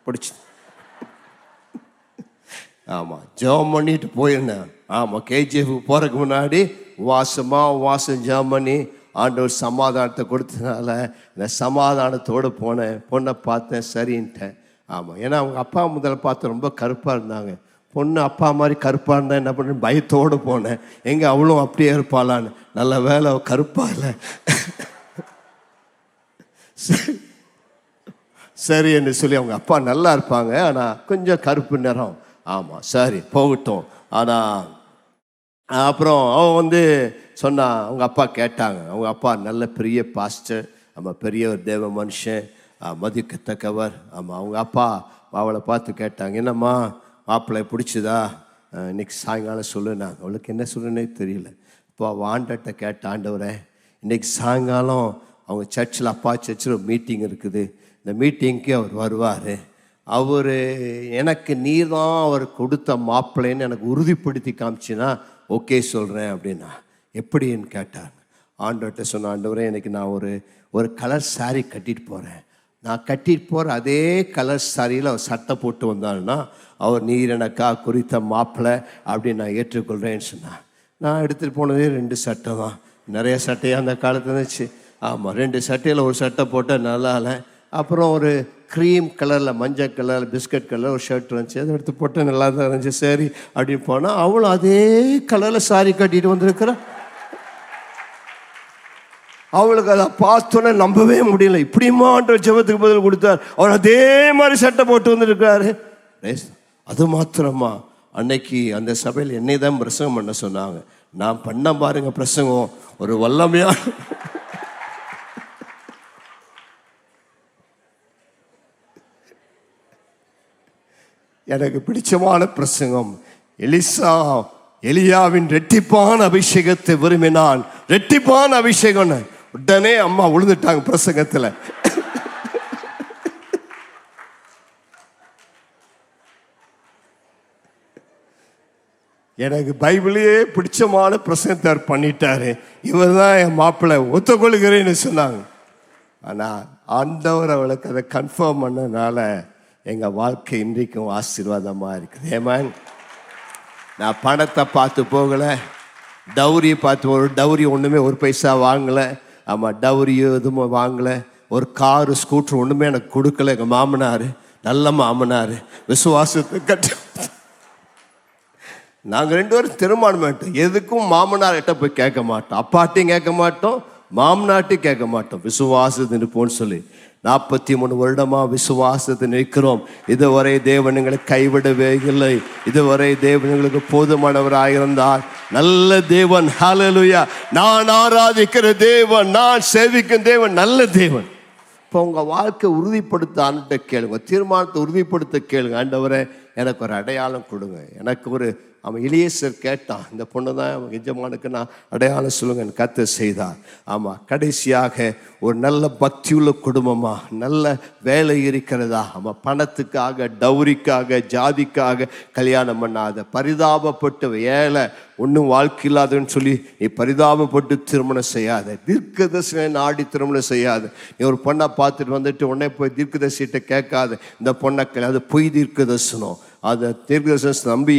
பிடிச்சிது. ஆமாம், ஜெபம் பண்ணிட்டு போயிருந்தேன். ஆமாம், கேஜிஎஃப் போகிறதுக்கு முன்னாடி வாசம் ஜெபம் பண்ணி ஆண்டவர் சமாதானத்தை கொடுத்ததுனால இந்த சமாதானத்தோடு போனேன். பொண்ணை பார்த்தேன், சரின்ட்டேன். ஆமாம், ஏன்னா அவங்க அப்பா முதல்ல பார்த்து ரொம்ப கருப்பாக இருந்தாங்க. பொண்ணு அப்பா மாதிரி கருப்பாக இருந்தால் என்ன பண்ண பயத்தோடு போனேன், எங்கே அவளும் அப்படியே இருப்பாளான்னு. நல்ல வேலை கருப்பாக இல்லை. சரி என்று சொல்லி, அவங்க அப்பா நல்லா இருப்பாங்க, ஆனால் கொஞ்சம் கருப்பு நிறம். ஆமாம், சரி போகட்டும். ஆனால் அப்புறம் அவன் வந்து சொன்னா, அவங்க அப்பா கேட்டாங்க. அவங்க அப்பா நல்ல பெரிய பாஸ்டர், ஆமாம், பெரிய ஒரு தேவ மனுஷன், மதிக்கத்தக்கவர். ஆமாம், அவங்க அப்பா அவளை பார்த்து கேட்டாங்க, என்னம்மா மாப்பிள்ளை பிடிச்சதா, இன்னைக்கு சாயங்காலம் சொல்லுனாங்க. அவளுக்கு என்ன சொல்லுன்னே தெரியல. இப்போ அவள் ஆண்டட்ட கேட்ட, ஆண்டவரே இன்னைக்கு சாயங்காலம் அவங்க சர்ச்சில், அப்பா சர்ச்சில் ஒரு மீட்டிங் இருக்குது, இந்த மீட்டிங்க்கு அவர் வருவார், அவர் எனக்கு நீர் தான் அவர் கொடுத்த மாப்பிள்ளைன்னு எனக்கு உறுதிப்படுத்தி காமிச்சின்னா ஓகே சொல்கிறேன் அப்படின்னா. எப்படின்னு கேட்டாங்க. ஆண்டவர்கிட்ட சொன்ன, ஆண்டவரே எனக்கு நான் ஒரு கலர் சாரீ கட்டிட்டு போகிறேன், நான் கட்டிட்டு போகிற அதே கலர் சாரியில் அவர் சட்டை போட்டு வந்தாருன்னா அவர் நீர் எனக்கா குறித்த மாப்பிள்ளை அப்படின்னு நான் ஏற்றுக்கொள்கிறேன்னு சொன்னான். நான் எடுத்துகிட்டு போனதே 2 சட்டை தான். நிறைய சட்டையாக அந்த காலத்தில் இருந்துச்சு. ஆமாம், 2 சட்டையில் ஒரு சட்டை போட்டால் நல்லா இல்லை. அப்புறம் ஒரு க்ரீம் கலரில், மஞ்சள் கலர், பிஸ்கட் கலர் ஒரு ஷர்ட் இருந்துச்சு, அதை எடுத்து போட்டு நல்லா தான் இருந்துச்சு. சரி அப்படின்னு போனால் அவளும் அதே கலரில் சாரி கட்டிட்டு வந்திருக்கிறா. அவளுக்கு அதை பார்த்தோன்னே நம்பவே முடியல. இப்படிமான்ற ஜெபத்துக்கு பதில் கொடுத்தார், அவர் அதே மாதிரி சட்டை போட்டு வந்துருக்கிறாரு. அது மாத்திரமா, அன்னைக்கு அந்த சபையில் என்னை தான் பிரசங்கம் பண்ண சொன்னாங்க. நான் பண்ண பாருங்க பிரசங்கம், ஒரு வல்லமையான எனக்கு பிடிச்சமான பிரசங்கம். எலியாவின் ரெட்டிப்பான அபிஷேகத்தை விரும்பினான். ரெட்டிப்பான அபிஷேகம். உடனே அம்மா விழுந்துட்டாங்க பிரசங்கத்தில். எனக்கு பைபிளையே பிடிச்சமான பிரசங்கத்தை பண்ணிட்டாரு, இவர் தான் என் மாப்பிள்ளை, ஒத்துக்கொள்கிறேன்னு சொன்னாங்க. ஆனால் ஆண்டவர் அவளுக்கு அதை கன்ஃபார்ம் பண்ணனால எங்கள் வாழ்க்கை இன்றைக்கும் ஆசீர்வாதமாக இருக்குது. ஏமான், நான் பணத்தை பார்த்து போகலை, டவுரியை பார்த்து டவுரி ஒன்றுமே ஒரு பைசா வாங்கலை. ஆமாம், டவுரியோ எதுவும் வாங்கலை. ஒரு காரு ஸ்கூட்ரு ஒன்றுமே எனக்கு கொடுக்கல. எங்கள் மாமனார் நல்ல மாமனார், விசுவாசத்தை கட்டி நாங்கள் 2 பேரும் திருமணம் பண்ணிட்டோம். எதுக்கும் மாமனார்கிட்ட போய் கேட்க மாட்டோம், அப்பாட்டையும் கேட்க மாட்டோம், மாமனாட்டையும் கேட்க மாட்டோம். விசுவாசத்தை நிற்போன்னு சொல்லி 43 வருடமாக விசுவாசத்தை நிற்கிறோம். இதுவரை தேவன் எங்களை கைவிடவே இல்லை. இதுவரை தேவன் எங்களுக்கு போதுமானவராயிருந்தார். நல்ல தேவன். ஹல்லேலூயா. நான் ஆராதிக்கிற தேவன், நான் சேவிக்கும் தேவன் நல்ல தேவன். இப்போ உங்கள் வாழ்க்கை உறுதிப்படுத்த ஆண்டுகிட்ட கேளுங்க, தீர்மானத்தை உறுதிப்படுத்த கேளுங்க. ஆண்டவரே, எனக்கு ஒரு அடையாளம் கொடுங்க. எனக்கு ஒரு எலியேசர் கேட்டான், இந்த பொண்ணு தான் எஜமானுக்கு நான் அடையாளம் சொல்லுங்க, கர்த்தர் செய்தார். ஆமாம், கடைசியாக ஒரு நல்ல பக்தியுள்ள குடும்பமாக, நல்ல வேலை இருக்கிறதா, ஆமாம், பணத்துக்காக, டவுரிக்காக, ஜாதிக்காக கல்யாணம் பண்ணாத, பரிதாபப்பட்டு ஏழை ஒன்றும் வாழ்க்கை இல்லாதன்னு சொல்லி நீ பரிதாபப்பட்டு திருமணம் செய்யாத, தீர்க்கதரிசனை நாடி திருமணம் செய்யாத. நீ ஒரு பொண்ணை பார்த்துட்டு வந்துட்டு உடனே போய் தீர்க்கதரிசிட்ட கேட்காத, இந்த பொண்ணை அது பொய் தீர்க்கதரிசனம், அதை தீர்க்கதரிசனம் நம்பி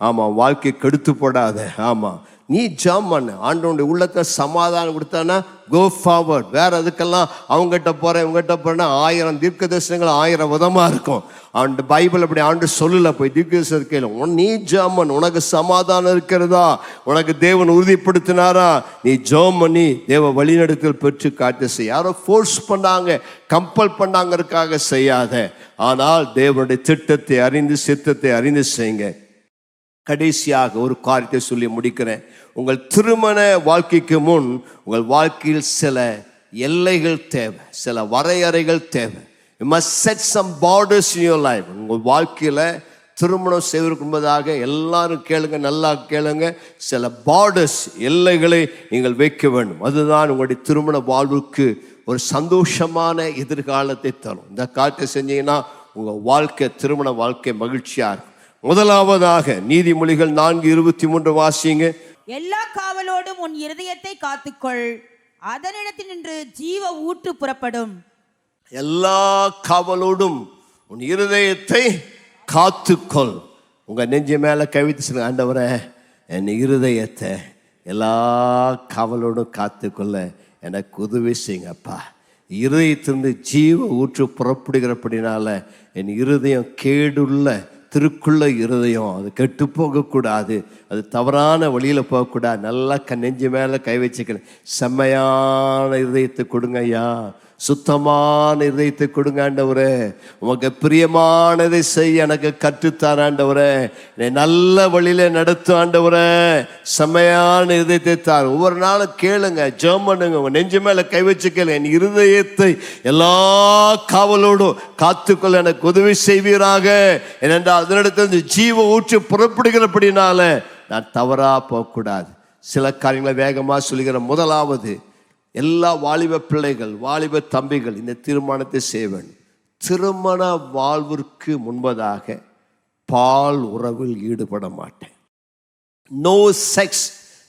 ஆமாம் வாழ்க்கை கெடுத்து போடாத. ஆமாம், நீ ஜெபம் பண்ணு. ஆண்டவனுடைய உள்ளத்தில் சமாதானம் கொடுத்தானா கோ ஃபார்வர்ட். வேற அதுக்கெல்லாம் அவங்ககிட்ட போகிறேன் இவங்ககிட்ட போகிறேன்னா 1000 தீர்க்க தரிசனங்கள் 1000 விதமாக இருக்கும். அந்த பைபிள் அப்படி ஆண்டு சொல்லல. போய் தீர்க்க தரிசனம் கேளு. நீ ஜெபம் பண்ணு. உனக்கு சமாதானம் இருக்கிறதா, உனக்கு தேவன் உறுதிப்படுத்தினாரா, நீ ஜெபம் பண்ணி தேவ வழிநடத்தல் பெற்று காட்டு செய். யாரோ ஃபோர்ஸ் பண்ணாங்க, கம்பல் பண்ணாங்கிறதுக்காக செய்யாத. ஆனால் தேவனுடைய திட்டத்தை அறிந்து சித்தத்தை அறிந்து செய்யுங்க. கடைசியாக ஒரு காரியத்தை சொல்லி முடிக்கிறேன். உங்கள் திருமண வாழ்க்கைக்கு முன் உங்கள் வாழ்க்கையில் சில எல்லைகள் தேவை, சில வரையறைகள் தேவை. You must set some borders in your life. உங்கள் வாழ்க்கையில் திருமணம் செய்வதற்கு முன்பதாக எல்லாரும் கேளுங்க, நல்லா கேளுங்க. சில பார்டர்ஸ், எல்லைகளை நீங்கள் வைக்க வேண்டும். அதுதான் உங்களுடைய திருமண வாழ்வுக்கு ஒரு சந்தோஷமான எதிர்காலத்தை தரும். இந்த காரியத்தை செஞ்சீங்கன்னா உங்கள் வாழ்க்கை, திருமண வாழ்க்கை மகிழ்ச்சியாக இருக்கும். முதலாவதாக நீதிமொழிகள் 4:23 வாசிங்க. எல்லா காவலோடும் உன் இருதயத்தை காத்துக்கொள், அதனிடத்தில் நின்று ஜீவ ஊற்று புறப்படும். எல்லா காவலோடும் உன் இருதயத்தை காத்துக்கொள். உங்க நெஞ்சு மேல கவித்து சொல்லுங்க, ஆண்டவரே என் இருதயத்தை எல்லா காவலோடும் காத்துக்கொள்ள எனக்கு உதவி செய்யுங்கப்பா. இருதயத்திலிருந்து ஜீவ ஊற்று புறப்படுகிறபடினால என் இருதயம் கேடுள்ள திருக்குள்ள இருதயம், அது கெட்டு போகக்கூடாது, அது தவறான வழியில் போகக்கூடாது. நல்லா நெஞ்சு மேலே கை வச்சுக்கிறேன். செம்மையான இருதயத்தை கொடுங்க ஐயா, சுத்தமான இதயத்தை கொடுங்க ஆண்டவரே. உமக்கு பிரியமானதை செய்ய எனக்கு கற்றுத்தார் ஆண்டவரே. என்னை நல்ல வழியில நடத்தும் ஆண்டவரே. செம்மையான இதயத்தை தார். ஒவ்வொரு நாளும் கேளுங்க, ஜெபம் பண்ணுங்க, உங்க நெஞ்சு மேல கை வச்சு கேளுங்க. என் இருதயத்தை எல்லா காவலோடும் காத்துக்கொள்ள எனக்கு உதவி செய்வீராக. ஏனென்றால் அதனிடத்திலிருந்து ஜீவ ஊற்று புறப்படுகிறபடினால நான் தவறா போகக்கூடாது. சில காரியங்களை வேகமாக சொல்லுகிற. முதலாவது, எல்லா வாலிப பிள்ளைகள், வாலிப தம்பிகள் இந்த தீர்மானத்தை செய்ய வேண்டும். திருமண வாழ்விற்கு முன்பதாக பால் உறவில் ஈடுபட மாட்டேன். No sex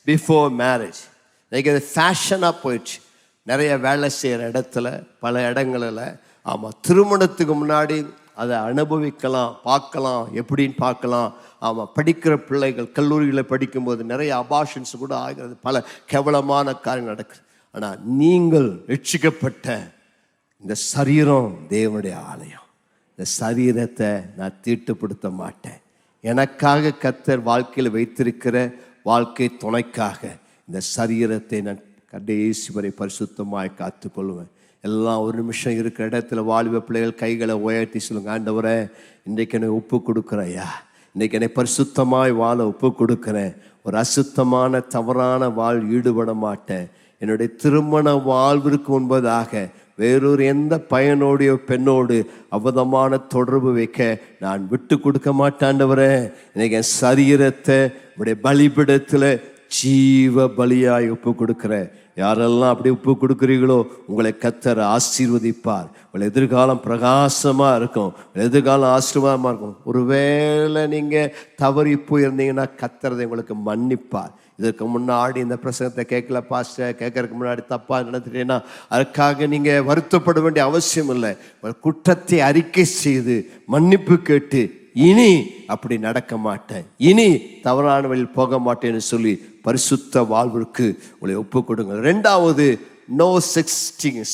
before marriage. இன்னைக்கு அது ஃபேஷனாக போயிடுச்சு. நிறைய வேலை செய்கிற இடத்துல, பல இடங்களில். ஆமாம், திருமணத்துக்கு முன்னாடி அதை அனுபவிக்கலாம், பார்க்கலாம், எப்படின்னு பார்க்கலாம். ஆமாம், படிக்கிற பிள்ளைகள் கல்லூரியில் படிக்கும்போது நிறைய அபார்ஷன்ஸ் கூட ஆகிறது, பல கேவலமான காரியம் நடக்குது. ஆனால் நீங்கள் ரட்சிக்கப்பட்ட இந்த சரீரம் தேவனுடைய ஆலயம். இந்த சரீரத்தை நான் தீட்டுப்படுத்த மாட்டேன். எனக்காக கர்த்தர் வாழ்க்கையில் வைத்திருக்கிற வாழ்க்கை துணைக்காக இந்த சரீரத்தை நான் கடைசி வரை பரிசுத்தமாய் காத்துக்கொள்வேன். எல்லாம் ஒரு நிமிஷம் இருக்கிற இடத்துல வாலிப பிள்ளைகள் கைகளை உயர்த்தி சொல்லுங்க, ஆண்டவரே இன்றைக்கு என்னை ஒப்பு கொடுக்குறையா, இன்றைக்கு என்னை பரிசுத்தமாய் வாழ ஒப்பு கொடுக்குறேன். ஒரு அசுத்தமான தவறான ஈடுபட மாட்டேன். என்னுடைய திருமண வாழ்விற்கு முன்பதாக வேறொரு எந்த பையனோடைய பெண்ணோடு அவதமான தொடர்பு வைக்க நான் விட்டு கொடுக்க மாட்டாண்டவரே. இன்னைக்கு என் சரீரத்தை உடைய பலிபிடத்தில் ஜீவ பலியாய் ஒப்பு கொடுக்கிறேன். யாரெல்லாம் அப்படி ஒப்பு கொடுக்குறீங்களோ உங்களை கர்த்தர் ஆசீர்வதிப்பார். உங்களை எதிர்காலம் பிரகாசமா இருக்கும், எதிர்காலம் ஆசீர்வாதமா இருக்கும். ஒருவேளை நீங்க தவறி போயிருந்தீங்கன்னா கர்த்தர் உங்களுக்கு மன்னிப்பார். இதற்கு முன்னாடி இந்த பிரசங்கத்தை கேட்கல பாஸ்டர், கேட்கறதுக்கு முன்னாடி தப்பா நடந்துட்டேன்னா அதுக்காக நீங்க வருத்தப்பட வேண்டிய அவசியம் இல்லை. குற்றத்தை அறிக்கை செய்து மன்னிப்பு கேட்டு இனி அப்படி நடக்க மாட்டேன், இனி தவறான வழியில் போக மாட்டேன்னு சொல்லி பரிசுத்த வாழ்விற்கு உங்களை ஒப்பு கொடுங்க. ரெண்டாவது, நோ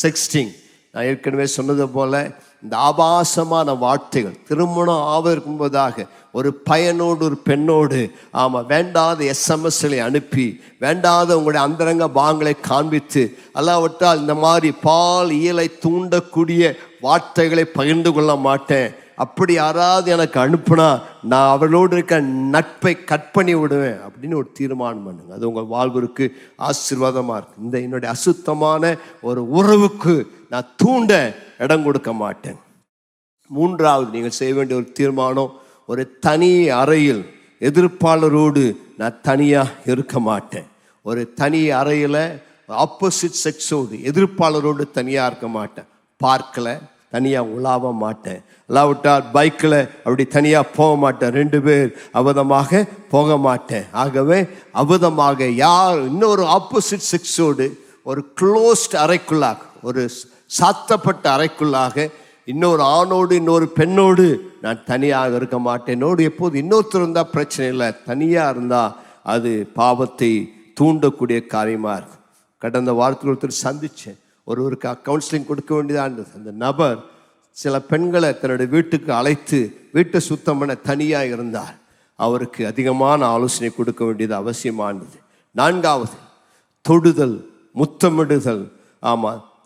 செக்ஸ்டிங். நான் ஏற்கனவே சொன்னது போல இந்த ஆபாசமான வார்த்தைகள், திருமணம் ஆவதற்கு முன்பதாக ஒரு பையனோடு ஒரு பெண்ணோடு வேண்டாத எஸ்எம்எஸ்களை அனுப்பி, வேண்டாத உங்களுடைய அந்தரங்க பாகங்களை காண்பித்து, அல்லாவிட்டால் இந்த மாதிரி பால் இயலை தூண்டக்கூடிய வார்த்தைகளை பகிர்ந்து கொள்ள மாட்டேன். அப்படி யாராவது எனக்கு அனுப்புனா நான் அவர்களோடு இருக்க நட்பை கட் பண்ணி விடுவேன் அப்படின்னு ஒரு தீர்மானம் பண்ணுங்க. அது உங்கள் வாழ்விற்கு ஆசீர்வாதமாக இருக்கு. இந்த என்னுடைய அசுத்தமான ஒரு உறவுக்கு நான் தூண்ட இடம் கொடுக்க மாட்டேன். மூன்றாவது, நீங்கள் செய்ய வேண்டிய ஒரு தீர்மானம், ஒரு தனி அறையில் எதிர்ப்பாளரோடு நான் தனியாக இருக்க மாட்டேன். ஒரு தனி அறையில் ஆப்போசிட் செக்ஸோடு எதிர்ப்பாளரோடு தனியாக இருக்க மாட்டேன். பார்க்கல தனியாக உலாவ மாட்டேன், இல்லாவிட்டால் பைக்கில் அப்படி தனியாக போக மாட்டேன், 2 பேர் அபதமாக போக மாட்டேன். ஆகவே அபதமாக யார் இன்னொரு ஆப்போசிட் செக்ஸோடு ஒரு க்ளோஸ்ட் அறைக்குள்ளாக, ஒரு சாத்தப்பட்ட அறைக்குள்ளாக இன்னொரு ஆணோடு இன்னொரு பெண்ணோடு நான் தனியாக இருக்க மாட்டேன். என்னோடு எப்போது இன்னொருத்தர் இருந்தால் பிரச்சனை இல்லை, தனியாக இருந்தால் அது பாவத்தை தூண்டக்கூடிய காரியமாக இருக்கும். கடந்த வாரத்தில் ஒருத்தர் சந்தித்தேன், ஒருவருக்கு கவுன்சிலிங் கொடுக்க வேண்டியதாக இருந்தது. அந்த நபர் சில பெண்களை தன்னுடைய வீட்டுக்கு அழைத்து வீட்டை சுத்தம் பண்ண தனியாக இருந்தார். அவருக்கு அதிகமான ஆலோசனை கொடுக்க வேண்டியது அவசியமானது. நான்காவது, தொடுதல், முத்தமிடுதல்.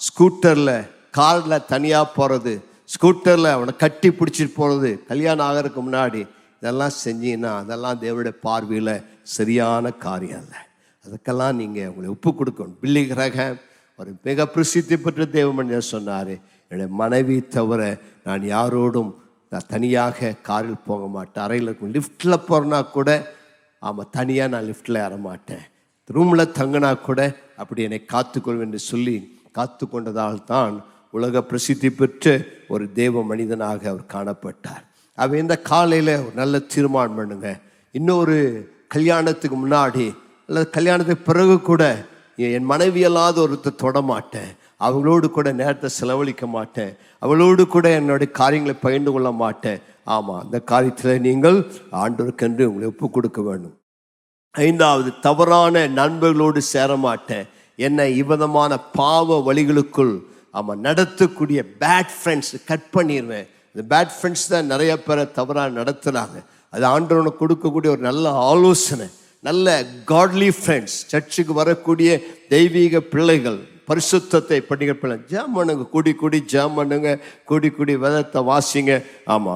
ஸ்கூட்டரில் காரில் தனியாக போகிறது, ஸ்கூட்டரில் அவனை கட்டி பிடிச்சிட்டு போகிறது, கல்யாணம் ஆகிறதுக்கு முன்னாடி இதெல்லாம் செஞ்சீங்கன்னா அதெல்லாம் தேவனுடைய பார்வையில் சரியான காரியம் இல்லை. அதுக்கெல்லாம் நீங்கள் உங்களை ஒப்பு கொடுக்கணும். பில்லி கிரஹாம் ஒரு மிக பிரசித்தி பெற்ற தேவமனிதர் சொன்னார், என்னுடைய மனைவி தவிர நான் யாரோடும் நான் தனியாக காரில் போக மாட்டேன். அறையில் இருக்கும், லிஃப்டில் போகிறனா கூட தனியாக நான் லிஃப்டில் ஏற மாட்டேன், ரூமில் தங்கினா கூட அப்படி என்னை காத்துக்கொள்வேன் என்று சொல்லி காத்து கொண்டதால் தான் உலக பிரசித்தி பெற்ற ஒரு தேவ மனிதனாக அவர் காணப்பட்டார். அவ இந்த காலையில் ஒரு நல்ல தீர்மானம் பண்ணுங்க, இன்னொரு கல்யாணத்துக்கு முன்னாடி அல்லது கல்யாணத்துக்கு பிறகு கூட என் மனைவியல்லாத ஒருத்தர் தொட மாட்டேன், அவங்களோடு கூட நேரத்தை செலவழிக்க மாட்டேன், அவளோடு கூட என்னுடைய காரியங்களை பகிர்ந்து கொள்ள மாட்டேன். அந்த காரியத்தில் நீங்கள் ஆண்டவருக்கென்று உங்களை ஒப்பு கொடுக்க வேண்டும். ஐந்தாவது, தவறான நண்பர்களோடு சேர மாட்டேன். என்னை இவ்விதமான பாவ வழிகளுக்குள் நடத்தக்கூடிய பேட் ஃப்ரெண்ட்ஸ் கட் பண்ணிடுவேன். இந்த பேட் ஃப்ரெண்ட்ஸ் தான் நிறைய பேரை தவறாக நடத்துகிறாங்க. அது ஆண்டவனுக்கு கொடுக்கக்கூடிய ஒரு நல்ல ஆலோசனை. நல்ல காட்லி ஃப்ரெண்ட்ஸ், சர்ச்சுக்கு வரக்கூடிய தெய்வீக பிள்ளைகள், பரிசுத்தத்தை படிக்கிற பிள்ளை, ஜாம் பண்ணுங்க, கூடி ஜாம் பண்ணுங்க, கூடி வேதத்தை வாசிங்க.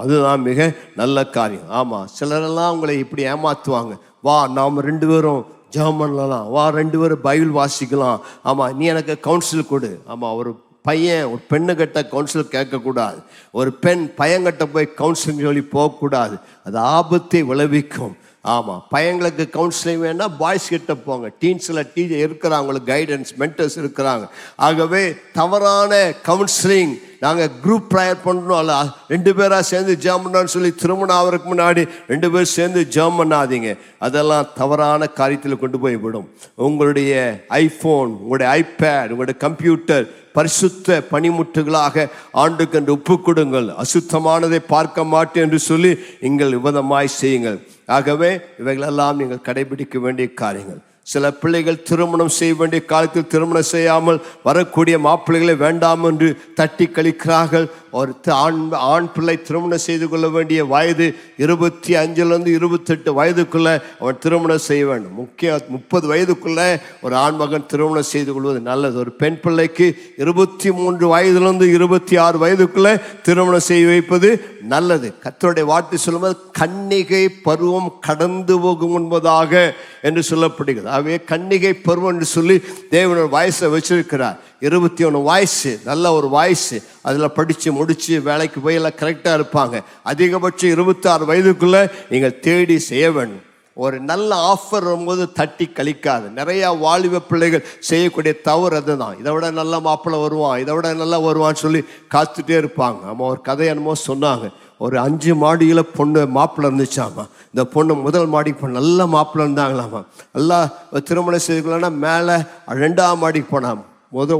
அதுதான் மிக நல்ல காரியம். சிலரெல்லாம் உங்களை இப்படி ஏமாற்றுவாங்க, வா நாம் 2 பேரும் ஜாம் பண்ணலாம், வா 2 பேரும் பைபிள் வாசிக்கலாம், நீ எனக்கு கவுன்சில் கொடு. ஒரு பையன் ஒரு பெண்ணுக்கிட்ட கவுன்சில் கேட்கக்கூடாது, ஒரு பெண் பையன்கிட்ட போய் கவுன்சிலிங் சொல்லி போகக்கூடாது, அது ஆபத்தை விளைவிக்கும். பையங்களுக்கு கவுன்சிலிங் வேணா பாய்ஸ் கிட்ட போங்க, டீன்ஸில் டீச்சர் இருக்கிறாங்க, உங்களுக்கு கைடன்ஸ் மென்டர்ஸ் இருக்கிறாங்க. ஆகவே தவறான கவுன்சிலிங், நாங்கள் குரூப் ப்ரேயர் பண்ணுறோம், அல்ல 2 பேராக சேர்ந்து ஜாம் பண்ணான்னு சொல்லி திருமணம் ஆகிறதுக்கு முன்னாடி 2 பேர் சேர்ந்து ஜாம் பண்ணாதீங்க. அதெல்லாம் தவறான காரியத்தில் கொண்டு போய் விடும். உங்களுடைய ஐஃபோன், உங்களுடைய ஐபேட், உங்களுடைய கம்ப்யூட்டர் பரிசுத்த பனிமுட்டுகளாக ஆண்டுக்கென்று ஒப்பு கொடுங்கள். அசுத்தமானதை பார்க்க மாட்டேன் என்று சொல்லி நீங்கள் விதமாய் செய்யுங்கள். ஆகவே இவைகளெல்லாம் நீங்கள் கடைபிடிக்க வேண்டிய காரியங்கள். சில பிள்ளைகள் திருமணம் செய்ய வேண்டிய காலத்தில் திருமணம் செய்யாமல் வரக்கூடிய மாப்பிள்ளைகளை வேண்டாம் என்று தட்டி கழிக்கிறார்கள். ஒரு ஆண் பிள்ளை திருமணம் செய்து கொள்ள வேண்டிய வயது 25 28 வயதுக்குள்ள அவன் திருமணம் செய்ய வேண்டும். 30 வயதுக்குள்ள ஒரு ஆண் மகன் திருமணம் செய்து கொள்வது நல்லது. ஒரு பெண் பிள்ளைக்கு 23 வயதிலிருந்து 26 வயதுக்குள்ள திருமணம் செய்ய வைப்பது நல்லது. கர்த்தருடைய வார்த்தை சொல்லும்போது கன்னிகை பருவம் கடந்து போகும் என்பதாக என்று சொல்லப்படுகிறது. ஆகவே கன்னிகை பருவம் என்று சொல்லி தேவனோட வயசை வச்சிருக்கிறார். 21 வயசு நல்ல ஒரு வயசு, அதில் படித்து முடித்து வேலைக்கு போய் எல்லாம் கரெக்டாக இருப்பாங்க. அதிகபட்சம் 26 வயதுக்குள்ளே நீங்கள் தேடி செய்ய வேண்டும். ஒரு நல்ல ஆஃபர் வரும்போது தட்டி கழிக்காது. நிறைய வாலிப பிள்ளைகள் செய்யக்கூடிய தவறு அதுதான். இதை விட நல்ல மாப்பிள்ளை வருவான், இதை விட நல்லா வருவான்னு சொல்லி காத்துட்டே இருப்பாங்க. நம்ம ஒரு கதை என்னமோ சொன்னாங்க, ஒரு 5 மாடியில் பொண்ணு மாப்பிள்ளை இருந்துச்சாமா. இந்த பொண்ணு முதல் மாடிக்கு போன நல்ல மாப்பிள்ளை இருந்தாங்களாமா. நல்லா திருமணம் செய்துக்கலாம்னா மேலே 2ஆம் மாடிக்கு போனான்.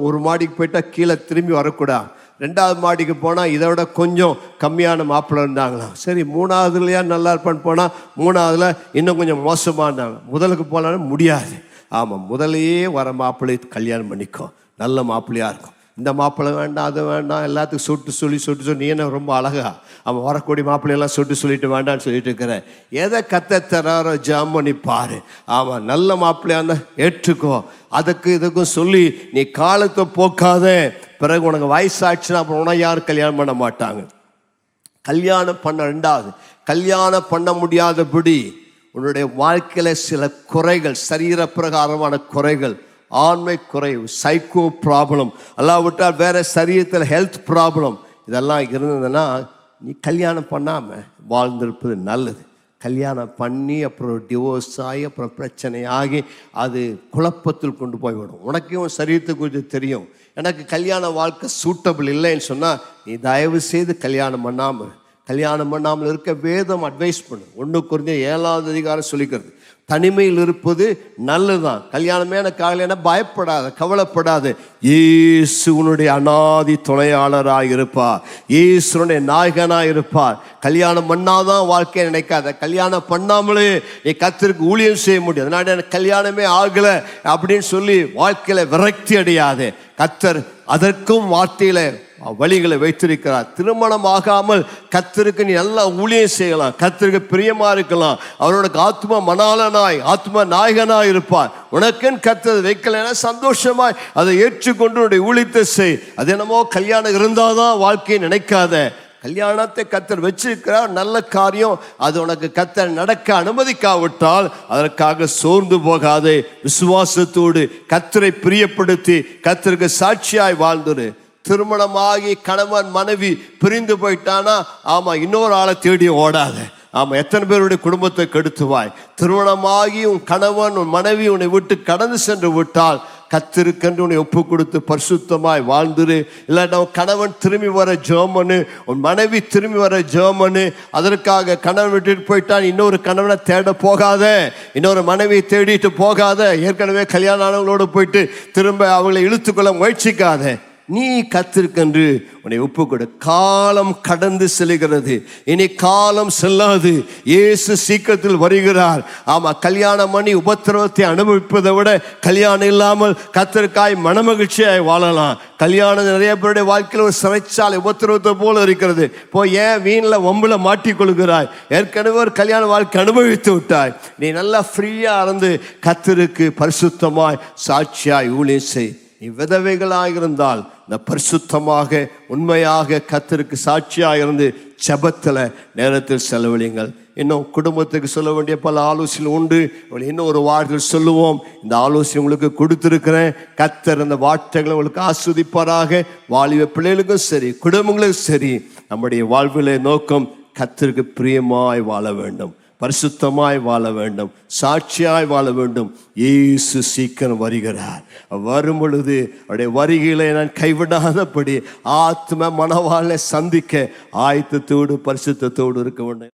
ஒரு மாடிக்கு போயிட்டா கீழே திரும்பி வரக்கூடாது. 2ஆவது மாடிக்கு போனால் இதை விட கொஞ்சம் கம்மியான மாப்பிள்ளை இருந்தாங்களாம். சரி, 3ஆவதுலையா நல்லா இருப்பான்னு போனால் 3ஆவதுல இன்னும் கொஞ்சம் மோசமாக இருந்தாங்க. முதலுக்கு போனாலும் முடியாது. ஆமாம், முதலையே வர மாப்பிள்ளை கல்யாணம் பண்ணிக்கோ, நல்ல மாப்பிள்ளையாக இருக்கும். இந்த மாப்பிள்ளை வேண்டாம், அது வேண்டாம், எல்லாத்துக்கும் சொட்டு சொல்லி நீ என்ன ரொம்ப அழகா அவன் வரக்கூடிய மாப்பிள்ளையெல்லாம் சொல்லிட்டு வேண்டான்னு சொல்லிட்டு இருக்கிறேன். எதை கத்த தராரோ ஜாம் பண்ணி பாரு. ஆமாம், நல்ல மாப்பிள்ளையா இருந்தால் ஏற்றுக்கோ. அதுக்கு இதுக்கும் சொல்லி நீ காலத்தை போக்காத. பிறகு உனக்கு வயசாச்சுன்னா அப்புறம் உனக்கு யாரும் கல்யாணம் பண்ண மாட்டாங்க. கல்யாணம் பண்ண 2வது, கல்யாணம் பண்ண முடியாதபடி உன்னுடைய வாழ்க்கையில சில குறைகள், சரீர பிரகாரமான குறைகள், ஆண்மை குறைவு, சைக்கோ ப்ராப்ளம், அல்லாவிட்டால் வேற சரீரத்தில் ஹெல்த் ப்ராப்ளம், இதெல்லாம் இருந்ததுன்னா நீ கல்யாணம் பண்ணாமல் வாழ்ந்திருப்பது நல்லது. கல்யாணம் பண்ணி அப்புறம் டிவோர்ஸ் ஆகி அப்புறம் பிரச்சனை ஆகி அது குழப்பத்தில் கொண்டு போய்விடும். உனக்கும் சரீரத்தை குறித்து தெரியும். எனக்கு கல்யாண வாழ்க்கை சூட்டபிள் இல்லைன்னு சொன்னால் நீ தயவு செய்து கல்யாணம் பண்ணாமல் இருக்க வேதம் அட்வைஸ் பண்ணு. 1 Corinthians 7வது அதிகாரம் சொல்லிக்கிறது, தனிமையில் இருப்பது நல்லதுதான். கல்யாணமே எனக்கு ஆகலைன்னா பயப்படாத, கவலைப்படாது. இயேசு உன்னுடைய அநாதி துணையாளராக இருப்பார், இயேசுனுடைய நாயகனாக இருப்பார். கல்யாணம் பண்ணாதான் வாழ்க்கையை நினைக்காத. கல்யாணம் பண்ணாமலே நீ கர்த்தருக்கு ஊழியம் செய்ய முடியும். அதனால எனக்கு கல்யாணமே ஆகலை அப்படின்னு சொல்லி வாழ்க்கையில விரக்தி அடையாதே. கர்த்தர் அதற்கும் வார்த்தையில வழிகளை வைத்திருக்கிறார். திருமணம் ஆகாமல் கர்த்தருக்கு நீ நல்லா ஊழியம் செய்யலாம், கர்த்தருக்கு பிரியமா இருக்கலாம். அவரோட ஆத்மா மணாளனாய் ஆத்மா நாயகனாய் இருப்பார். உனக்குன்னு கர்த்தர் வைக்கலைன்னா சந்தோஷமாய் அதை ஏற்றுக்கொண்டு உன்னுடைய ஊழியத்தை செய். அது என்னமோ கல்யாணம் இருந்தாதான் வாழ்க்கையை நினைக்காத. கல்யாணத்தை கர்த்தர் வச்சிருக்கிறார், நல்ல காரியம். அது உனக்கு கர்த்தர் நடக்க அனுமதிக்காவிட்டால் அதற்காக சோர்ந்து போகாதே. விசுவாசத்தோடு கர்த்தரை பிரியப்படுத்தி கர்த்தருக்கு சாட்சியாய் வாழ்ந்துரு. திருமணமாகி கணவன் மனைவி பிரிந்து போயிட்டானா இன்னொரு ஆளை தேடி ஓடாத. எத்தனை பேருடைய குடும்பத்தை கெடுத்துவாய். திருமணமாகி உன் கணவன் உன் மனைவி உன்னை விட்டு கடந்து சென்று விட்டால் கர்த்தருக்கென்று உன்னை ஒப்பு கொடுத்து பரிசுத்தமாய் வாழ்ந்துரு. இல்லாட்டா உன் கணவன் திரும்பி வர ஜெபம் பண்ணு, உன் மனைவி திரும்பி வர ஜெபம் பண்ணு. அதற்காக கணவன் விட்டுட்டு போயிட்டான் இன்னொரு கணவனை தேட போகாத, இன்னொரு மனைவியை தேடிட்டு போகாத. ஏற்கனவே கல்யாணம் ஆனவங்களோடு போயிட்டு திரும்ப அவங்களை இழுத்துக்கொள்ள முயற்சிக்காத. நீ கர்த்தருக்கென்று உன்னை ஒப்பு கொடு. காலம் கடந்து செல்கிறது, இனி காலம் செல்லாது. இயேசு சீக்கிரத்தில் வருகிறார். கல்யாணம் பண்ணி உபத்திரவத்தை அனுபவிப்பதை விட கல்யாணம் இல்லாமல் கர்த்தருக்காய் மனமகிழ்ச்சியாய் வாழலாம். கல்யாணம் நிறைய பேருடைய வாழ்க்கையில் ஒரு சிறைச்சாலை உபத்திரவத்தை போல இருக்கிறது. ஏன் வீணில் வம்புல மாட்டிக்கொள்கிறாய்? ஏற்கனவே ஒரு கல்யாண வாழ்க்கை அனுபவித்து விட்டாய். நீ நல்லா ஃப்ரீயா இருந்து கர்த்தருக்கு பரிசுத்தமாய் சாட்சியாய் ஊழியம் செய். நீ விதவைகளாக இருந்தால் இந்த பரிசுத்தமாக உண்மையாக கர்த்தருக்கு சாட்சியாக இருந்து ஜெபத்தில் நேரத்தில் செலவழிங்கள். இன்னும் குடும்பத்துக்கு சொல்ல வேண்டிய பல ஆலோசனை உண்டு. இன்னும் ஒரு வார்த்தை சொல்லுவோம். இந்த ஆலோசனை உங்களுக்கு கொடுத்துருக்கிறேன். கர்த்தர் அந்த வார்த்தைகளை உங்களுக்கு ஆஸ்வதிப்பாராக. வாலிப பிள்ளைகளுக்கும் சரி, குடும்பங்களுக்கும் சரி, நம்முடைய வாழ்விலே நோக்கம் கர்த்தருக்கு பிரியமாய் வாழ வேண்டும், பரிசுத்தமாய் வாழ வேண்டும், சாட்சியாய் வாழ வேண்டும். இயேசு சீக்கிரம் வருகிறார். வரும் பொழுது அவருடைய வருகையிலே நான் கைவிடாதபடி ஆத்ம மனவாளை சந்திக்க ஆயத்தத்தோடு பரிசுத்தத்தோடு இருக்க வேண்டும்.